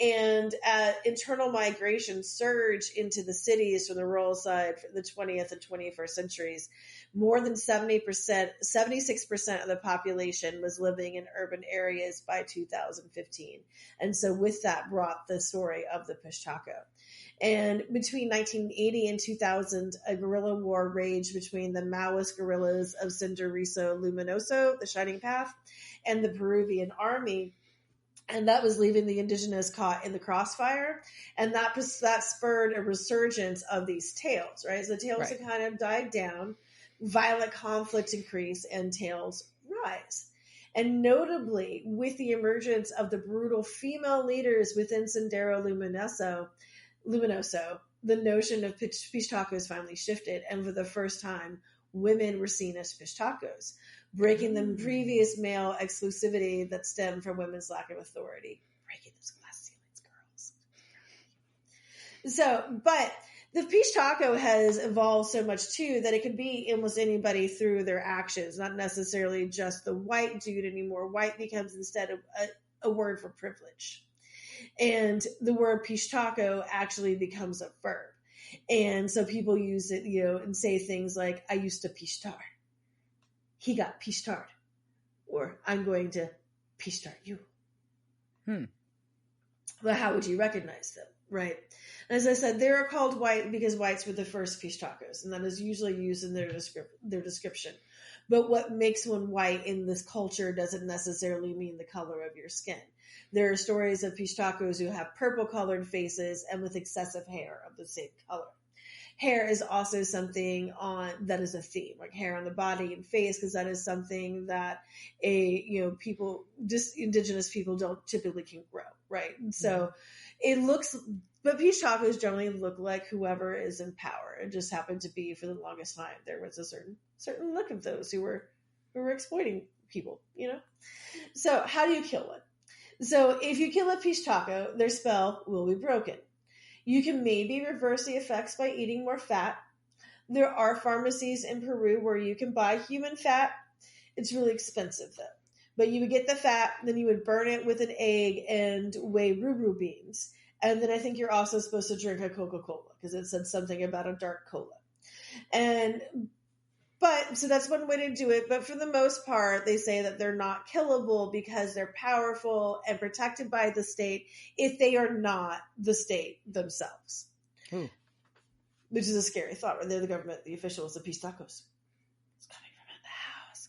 And internal migration surged into the cities from the rural side for the 20th and 21st centuries. More than 76% of the population was living in urban areas by 2015. And so with that brought the story of the pish taco. And between 1980 and 2000, a guerrilla war raged between the Maoist guerrillas of Senderizo Luminoso, the Shining Path, and the Peruvian army. And that was leaving the indigenous caught in the crossfire. And that spurred a resurgence of these tales, right? So the tales had kind of died down, violent conflict increased, and tales rise. And notably, with the emergence of the brutal female leaders within Sendero Luminoso, the notion of pish tacos finally shifted, and for the first time, women were seen as pish tacos, breaking the previous male exclusivity that stemmed from women's lack of authority. Breaking those glass ceilings, girls. So, but the pish taco has evolved so much too that it could be almost anybody through their actions, not necessarily just the white dude anymore. White becomes instead a word for privilege. And the word pish taco actually becomes a verb. And so people use it, and say things like, I used to pish-tar. He got pish-tarred. Or I'm going to pish-tar you. But how would you recognize them? Right. As I said, they are called white because whites were the first pish tacos, and that is usually used in their description. But what makes one white in this culture doesn't necessarily mean the color of your skin. There are stories of pish tacos who have purple colored faces and with excessive hair of the same color. Hair is also something that is a theme, like hair on the body and face, because that is something that indigenous people don't typically can grow, right? And so it looks, but pish tacos generally look like whoever is in power. It just happened to be, for the longest time, there was a certain look of those who were exploiting people, So how do you kill one? So if you kill a pish taco, their spell will be broken. You can maybe reverse the effects by eating more fat. There are pharmacies in Peru where you can buy human fat. It's really expensive though. But you would get the fat, then you would burn it with an egg and whey ruru beans. And then I think you're also supposed to drink a Coca-Cola because it said something about a dark cola. So that's one way to do it. But for the most part, they say that they're not killable because they're powerful and protected by the state if they are not the state themselves. Ooh. Which is a scary thought. Right? They're the government, the officials, the pish tacos. It's coming from in the house.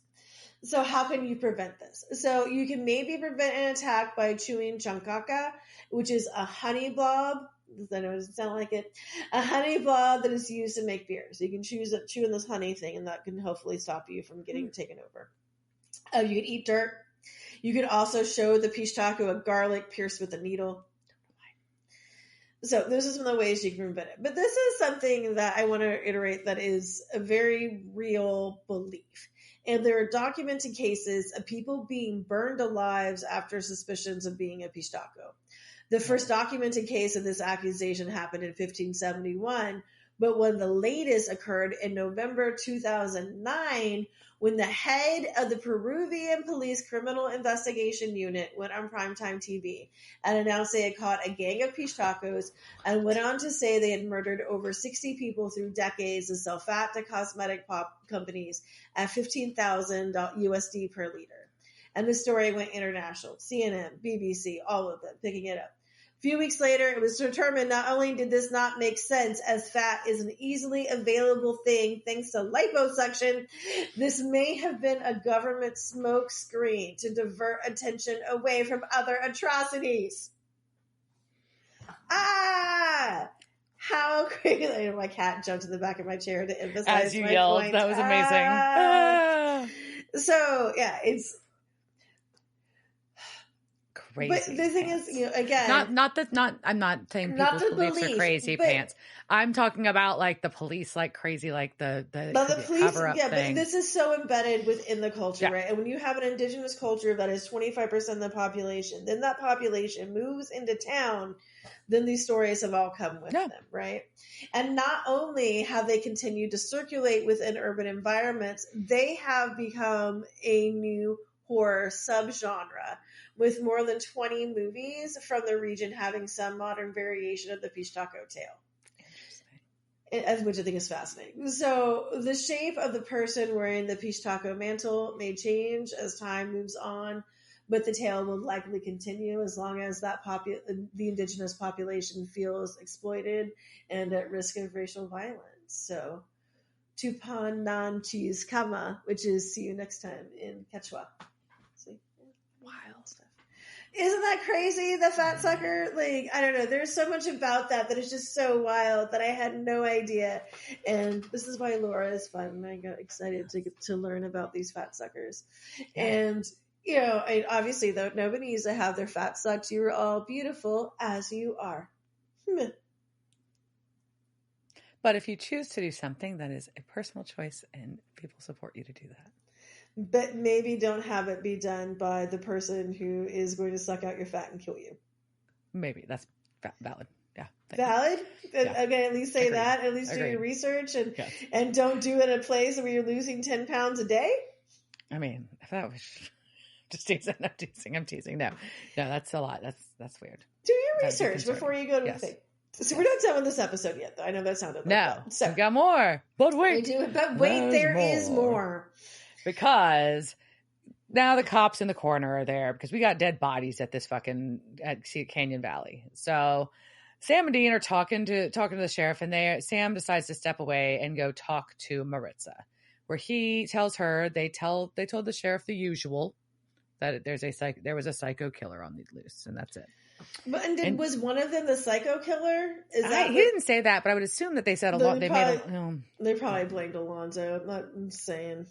So how can you prevent this? So you can maybe prevent an attack by chewing chancaca, which is a honey blob. I know it doesn't sound like it. A honey blob that is used to make beer. So you can chew in this honey thing, and that can hopefully stop you from getting taken over. You can eat dirt. You can also show the pish taco a garlic pierced with a needle. So those are some of the ways you can prevent it. But this is something that I want to reiterate that is a very real belief. And there are documented cases of people being burned alive after suspicions of being a pish taco. The first documented case of this accusation happened in 1571, but when the latest occurred in November 2009, when the head of the Peruvian Police Criminal Investigation Unit went on primetime TV and announced they had caught a gang of pish tacos and went on to say they had murdered over 60 people through decades to sell fat to cosmetic companies at $15,000 USD per liter. And the story went international. CNN, BBC, all of them picking it up. A few weeks later, it was determined not only did this not make sense, as fat is an easily available thing thanks to liposuction, this may have been a government smoke screen to divert attention away from other atrocities. How crazy. My cat jumped in the back of my chair to emphasize as you my yelled. point. That was amazing. So, yeah, it's crazy. But the thing is, again, I'm not saying people's beliefs are crazy pants. I'm talking about like the police, like crazy, like the police, cover-up yeah. thing. But this is so embedded within the culture, right? And when you have an indigenous culture that is 25% of the population, then that population moves into town. Then these stories have all come with them, right? And not only have they continued to circulate within urban environments, they have become a new horror subgenre, with more than 20 movies from the region having some modern variation of the pish taco tale. Interesting. Which I think is fascinating. So the shape of the person wearing the pish taco mantle may change as time moves on, but the tale will likely continue as long as the indigenous population feels exploited and at risk of racial violence. So Tupan Nan Cheese Kama, which is see you next time in Quechua. Wild stuff. Isn't that crazy? The fat sucker? Like, I don't know. There's so much about that is just so wild that I had no idea. And this is why Laura is fun. I got excited to get to learn about these fat suckers. Yeah. And, obviously, though, nobody needs to have their fat sucked. You're all beautiful as you are. But if you choose to do something, that is a personal choice and people support you to do that. But maybe don't have it be done by the person who is going to suck out your fat and kill you. Maybe. That's valid. Yeah. Valid? Yeah. Okay, at least say that. At least do your research and don't do it in a place where you're losing 10 pounds a day. I mean, if that was just teasing. I'm teasing. No, that's a lot. That's weird. Do your research before you go to the thing. So we're not done with this episode yet, though. I know that sounded like so we got more. But wait. We do, but wait, there is more. Because now the cops in the corner are there because we got dead bodies at this at Canyon Valley. So Sam and Dean are talking to the sheriff, and Sam decides to step away and go talk to Maritza, where he tells her they told the sheriff the usual, that there was a psycho killer on the loose, and that's it. But was one of them the psycho killer? He didn't say that, but I would assume that they said a lot. They probably blamed Alonzo. I'm not saying.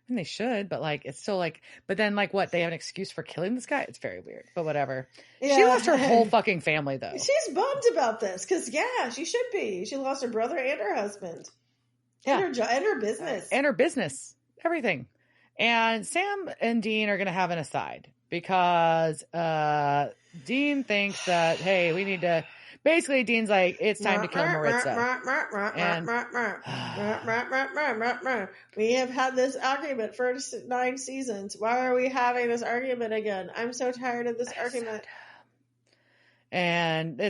And they should, but like it's still like. But then like what? They have an excuse for killing this guy? It's very weird. But whatever. Yeah. She lost her whole fucking family though. She's bummed about this because she should be. She lost her brother and her husband, and her business, everything. And Sam and Dean are going to have an aside because Dean thinks that, hey, we need to... Basically, Dean's like, it's time to kill Maritza. We have had this argument for 9 seasons. Why are we having this argument again? I'm so tired of this argument. And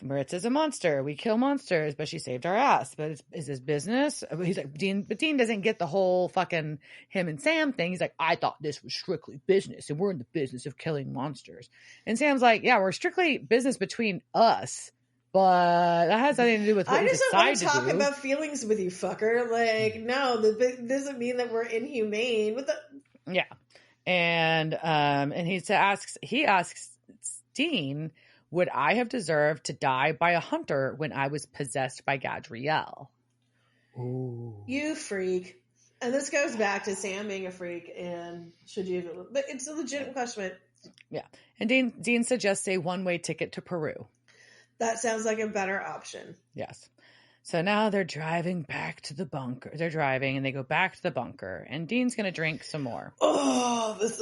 Maritza's a monster. We kill monsters, but she saved our ass. But is this business? He's like, Dean doesn't get the whole fucking him and Sam thing. He's like, I thought this was strictly business, and we're in the business of killing monsters. And Sam's like, yeah, we're strictly business between us, but that has nothing to do with what we decide to do. I just don't want to talk about feelings with you, fucker. Like, no, that doesn't mean that we're inhumane. Yeah. And he asks Dean, would I have deserved to die by a hunter when I was possessed by Gadriel? Ooh. You freak. And this goes back to Sam being a freak, and should you... But it's a legitimate question. Yeah. And Dean suggests a one-way ticket to Peru. That sounds like a better option. Yes. So now they're driving back to the bunker. They're driving, and they go back to the bunker. And Dean's going to drink some more. Oh, this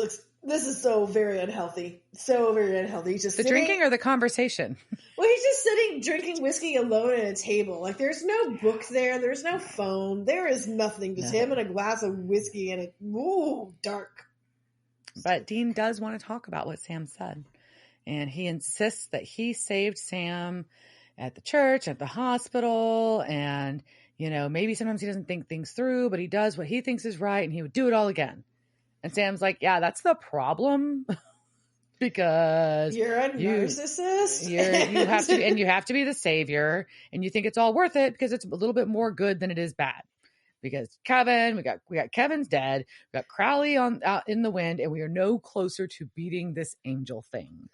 is so very unhealthy. So very unhealthy. He's just the drinking or the conversation? Well, he's just sitting drinking whiskey alone at a table. Like, there's no book there. There's no phone. There is nothing. Just him and a glass of whiskey and dark. But Dean does want to talk about what Sam said. And he insists that he saved Sam at the church, at the hospital. And, maybe sometimes he doesn't think things through, but he does what he thinks is right, and he would do it all again. And Sam's like, yeah, that's the problem. Because you're a narcissist. You have to be the savior, and you think it's all worth it because it's a little bit more good than it is bad. Because Kevin, we got Kevin's dead, we got Crowley out in the wind, and we are no closer to beating this angel thing.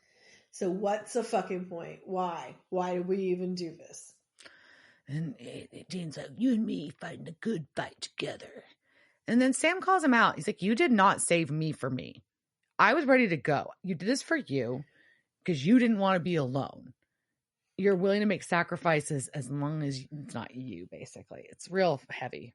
So what's the fucking point? Why? Why do we even do this? And Dean's like, you and me fighting a good fight together. And then Sam calls him out. He's like, you did not save me for me. I was ready to go. You did this for you because you didn't want to be alone. You're willing to make sacrifices as long as it's not you, basically. It's real heavy.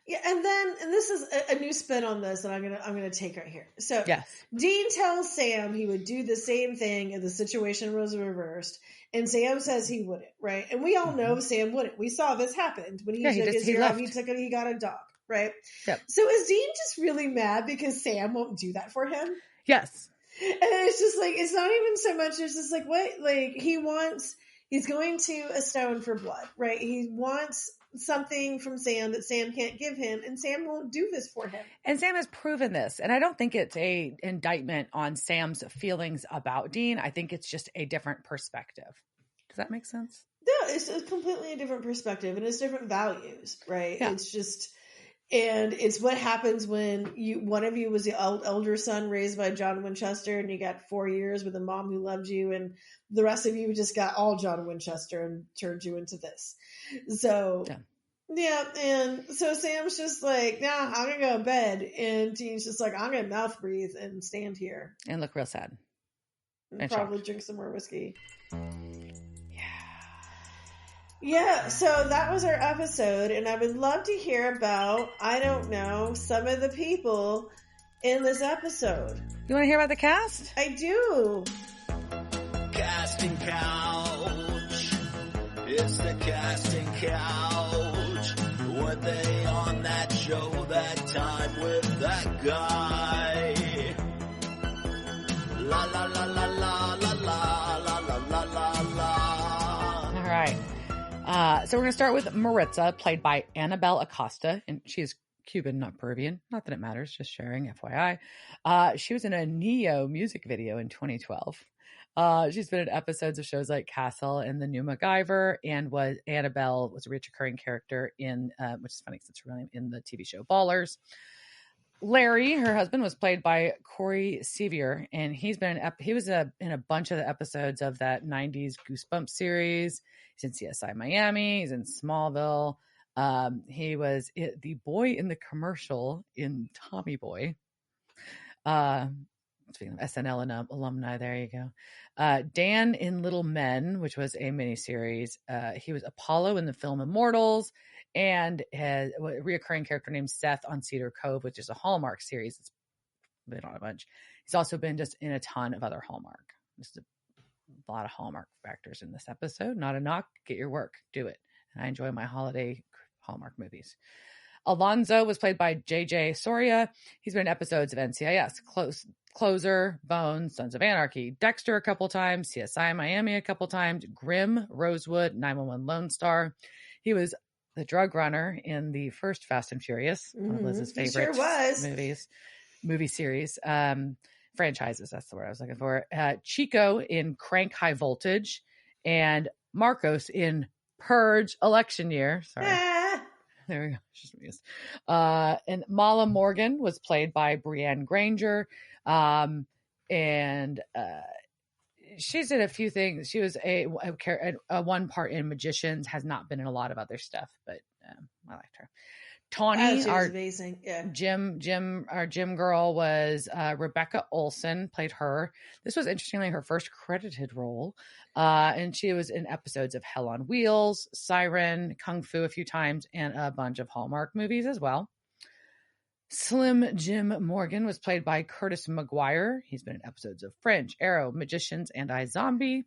Yeah, and this is a new spin on this, and I'm gonna take right here. So yes. Dean tells Sam he would do the same thing if the situation was reversed, and Sam says he wouldn't, right? And we all know Sam wouldn't. We saw this happen when he took his job. He got a dog, right? Yep. So is Dean just really mad because Sam won't do that for him? Yes. And it's just like, it's not even so much. It's just like, what? Like, he's going to a stone for blood, right? He wants something from Sam that Sam can't give him, and Sam won't do this for him. And Sam has proven this. And I don't think it's a indictment on Sam's feelings about Dean. I think it's just a different perspective. Does that make sense? No, it's completely a different perspective, and it's different values, right? Yeah. It's just, and it's what happens when one of you was the elder son raised by John Winchester, and you got 4 years with a mom who loved you, and the rest of you just got all John Winchester and turned you into this. So, yeah, and so Sam's just like, nah, I'm going to go to bed. And Dean's just like, I'm going to mouth breathe and stand here. And look real sad. And probably drink some more whiskey. Yeah, so that was our episode, and I would love to hear about, I don't know, some of the people in this episode. You want to hear about the cast? I do. Casting couch. It's the casting couch. Were they on that show that time with that guy? La la la la la la la la la la la. All right. So we're going to start with Maritza, played by Annabelle Acosta, and she is Cuban, not Peruvian. Not that it matters, just sharing, FYI. She was in a Neo music video in 2012. She's been in episodes of shows like Castle and The New MacGyver, and was Annabelle was a recurring character in, which is funny because it's really in the TV show Ballers. Larry, her husband, was played by Corey Sevier, and he's been he was in a bunch of the episodes of that 90s Goosebumps series. He's in CSI Miami. He's in Smallville. He was the boy in the commercial in Tommy Boy. Speaking of SNL alumni, there you go. Dan in Little Men, which was a miniseries. He was Apollo in the film Immortals, and has a reoccurring character named Seth on Cedar Cove, which is a Hallmark series. It's been on a bunch. He's also been just in a ton of other Hallmark. Just a lot of Hallmark factors in this episode. Not a knock. Get your work. Do it. And I enjoy my holiday Hallmark movies. Alonzo was played by J.J. Soria. He's been in episodes of NCIS, Closer, Bones, Sons of Anarchy, Dexter a couple times, CSI Miami a couple times, Grimm, Rosewood, 911 Lone Star. He was the drug runner in the first Fast and Furious, one of Liz's favorite movie series, franchises. That's the word I was looking for. Chico in Crank High Voltage, and Marcos in Purge election year. Sorry. There we go. She's amused. And Mala Morgan was played by Brienne Granger. And she's in a few things. She was a one part in Magicians, has not been in a lot of other stuff, but I liked her. Tawny, our amazing. Yeah. our gym girl was Rebecca Olson, played her. This was interestingly her first credited role. And she was in episodes of Hell on Wheels, Siren, Kung Fu a few times, and a bunch of Hallmark movies as well. Slim Jim Morgan was played by Curtis McGuire. He's been in episodes of Fringe, Arrow, Magicians, and iZombie.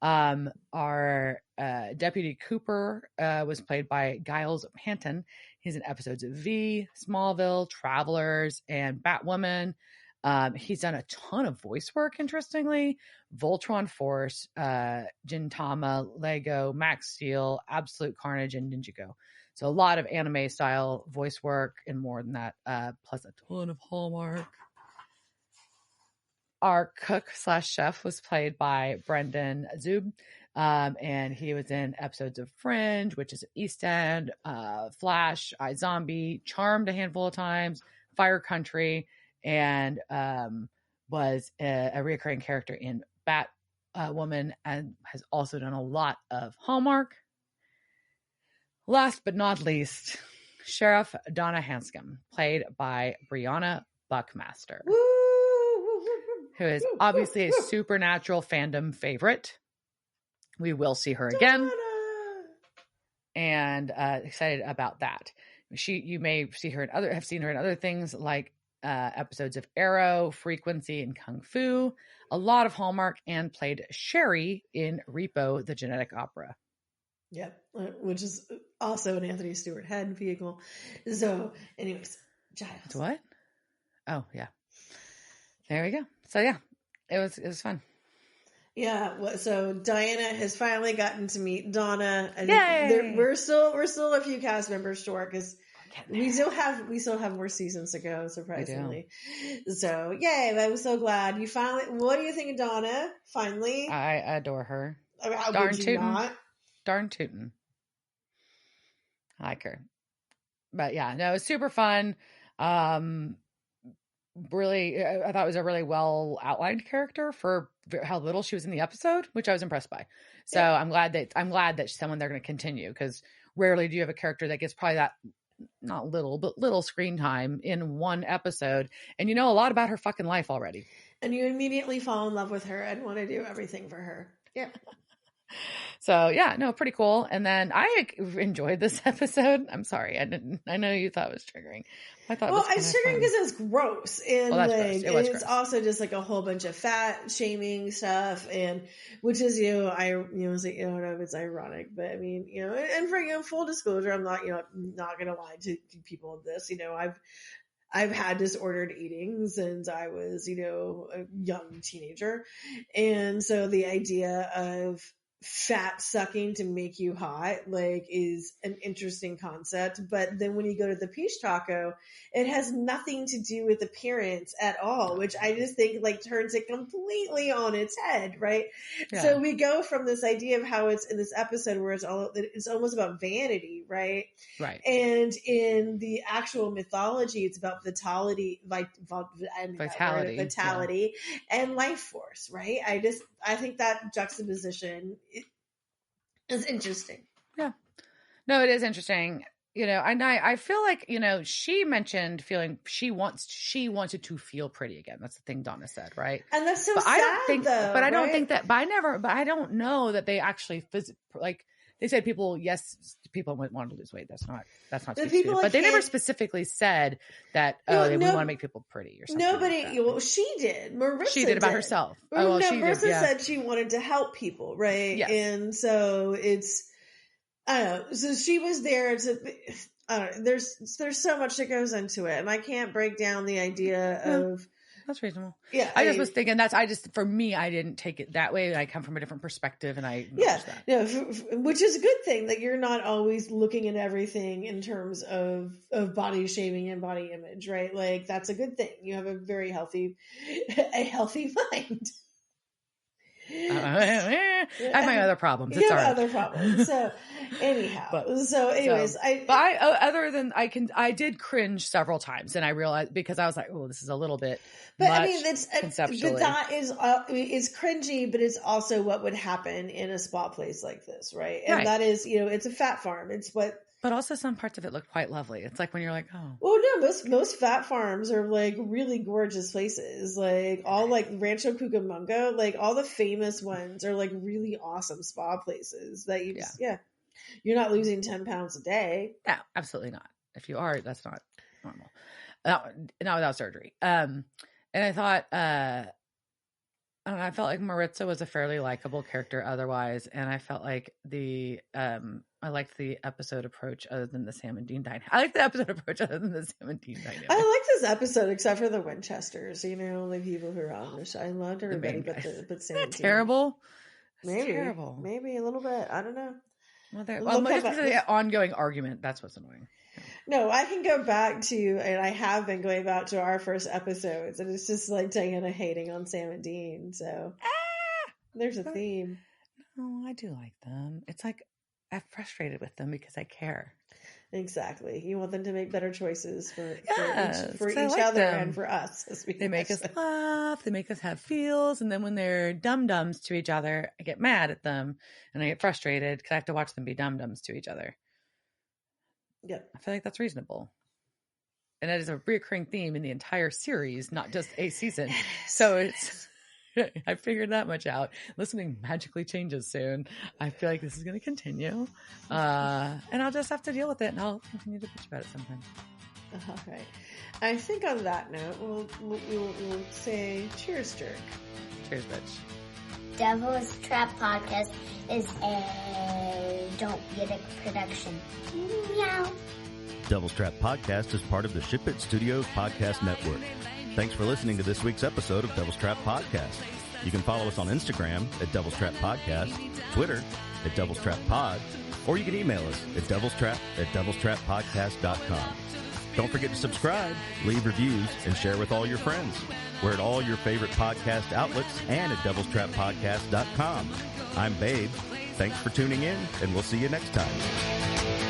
Our Deputy Cooper was played by Giles Panton. He's in episodes of V, Smallville, Travelers, and Batwoman. He's done a ton of voice work, interestingly. Voltron Force, Gintama, Lego, Max Steel, Absolute Carnage, and Ninjago. So a lot of anime style voice work and more than that, plus a ton of Hallmark. Our cook / chef was played by Brendan Zub. And he was in episodes of Fringe, which is East End, Flash, iZombie, Charmed a handful of times, Fire Country, and was a recurring character in Batwoman, and has also done a lot of Hallmark. Last but not least, Sheriff Donna Hanscom, played by Brianna Buckmaster, who is obviously a Supernatural fandom favorite. We will see her again, and excited about that. You may see her have seen her in other things like episodes of Arrow, Frequency, and Kung Fu. A lot of Hallmark, and played Sherry in Repo, the Genetic Opera. Yep, which is also an Anthony Stewart Head vehicle. So, anyways, Giles. What? Oh yeah, there we go. So yeah, it was fun. Yeah, so Diana has finally gotten to meet Donna. Yay! We're still a few cast members short because we still have more seasons to go, surprisingly. So yay! I'm so glad you finally. What do you think of Donna? Finally, I adore her. How darn tootin'. Darn tootin'. I like her. But yeah, no, it was super fun. Really, I thought it was a really well outlined character for how little she was in the episode, which I was impressed by. So yeah. I'm glad that she's someone they're going to continue, because rarely do you have a character that gets probably that not little, but little screen time in one episode, and you know a lot about her fucking life already, and you immediately fall in love with her and want to do everything for her. Yeah. So yeah, no, pretty cool. And then I enjoyed this episode. I'm sorry, I know you thought it was triggering. I thought it was triggering because it was gross, and it's also just like a whole bunch of fat shaming stuff, and which is it's ironic, but I mean, and for full disclosure, I'm not gonna lie to people of this. I've had disordered eating since I was, a young teenager. And so the idea of fat sucking to make you hot, like, is an interesting concept. But then when you go to the pish taco, it has nothing to do with appearance at all, which I just think like turns it completely on its head, right? Yeah. So we go from this idea of how it's in this episode where it's almost about vanity, right? Right. And in the actual mythology, it's about vitality, and life force, right? I think that juxtaposition is interesting. Yeah. No, it is interesting. And I feel like, she mentioned feeling she wanted to feel pretty again. That's the thing Donna said, right? And that's so sad, I don't know that they actually like they said people want to lose weight. That's not but they never specifically said that we want to make people pretty or something. Nobody, like that. Well, she did. Marissa did about herself. Marissa said she wanted to help people, right? Yes. And so it's, I don't know. So she was there to, I don't know. There's so much that goes into it, and I can't break down the idea of. That's reasonable. Yeah. I just was thinking for me, I didn't take it that way. I come from a different perspective and I that. Yeah, which is a good thing that you're not always looking at everything in terms of body shaming and body image, right? Like that's a good thing. You have a very healthy mind. I have my other problems. It's other problems. So anyhow, I did cringe several times, and I realized because I was like, oh, this is a little bit. But much I mean, conceptually. That is cringy, but it's also what would happen in a spa place like this, right? And that is, it's a fat farm. It's what. But also some parts of it look quite lovely. It's like when you're like, oh. Well, no, most fat farms are like really gorgeous places. Like all like Rancho Cucamonga, like all the famous ones are like really awesome spa places that you're not losing 10 pounds a day. No, absolutely not. If you are, that's not normal. Not without surgery. And I thought, I felt like Maritza was a fairly likable character otherwise. And I felt like I liked the episode approach other than the Sam and Dean dynamic. I like the episode approach other than the Sam and Dean dynamic. I like this episode except for the Winchesters, the people who are on the show. I loved everybody but Sam and Dean. Terrible? Maybe. Terrible. Maybe a little bit. I don't know. Well, the ongoing argument. That's what's annoying. No, I can go back to, and I have been going back to our first episodes, and it's just like Diana hating on Sam and Dean. So there's a theme. No, I do like them. It's like I'm frustrated with them because I care. Exactly. You want them to make better choices for each other and for us. They make us laugh. They make us have feels. And then when they're dum-dums to each other, I get mad at them and I get frustrated because I have to watch them be dum-dums to each other. Yeah. I feel like that's reasonable. And that is a reoccurring theme in the entire series, not just a season. So I figured that much out. Listening magically changes soon. I feel like this is going to continue. And I'll just have to deal with it, and I'll continue to bitch about it sometimes. All right. I think on that note, we'll say cheers, jerk. Cheers, bitch. Devil's Trap Podcast is a Don't Get It production. Meow. Devil's Trap Podcast is part of the Ship It Studios podcast network. Thanks for listening to this week's episode of Devil's Trap Podcast. You can follow us on Instagram at Devil's Trap Podcast, Twitter at Devil's Trap Pod, or you can email us at devilstrap@devilstrappodcast.com. Don't forget to subscribe, leave reviews, and share with all your friends. We're at all your favorite podcast outlets and at devilstrappodcast.com. I'm Babe. Thanks for tuning in, and we'll see you next time.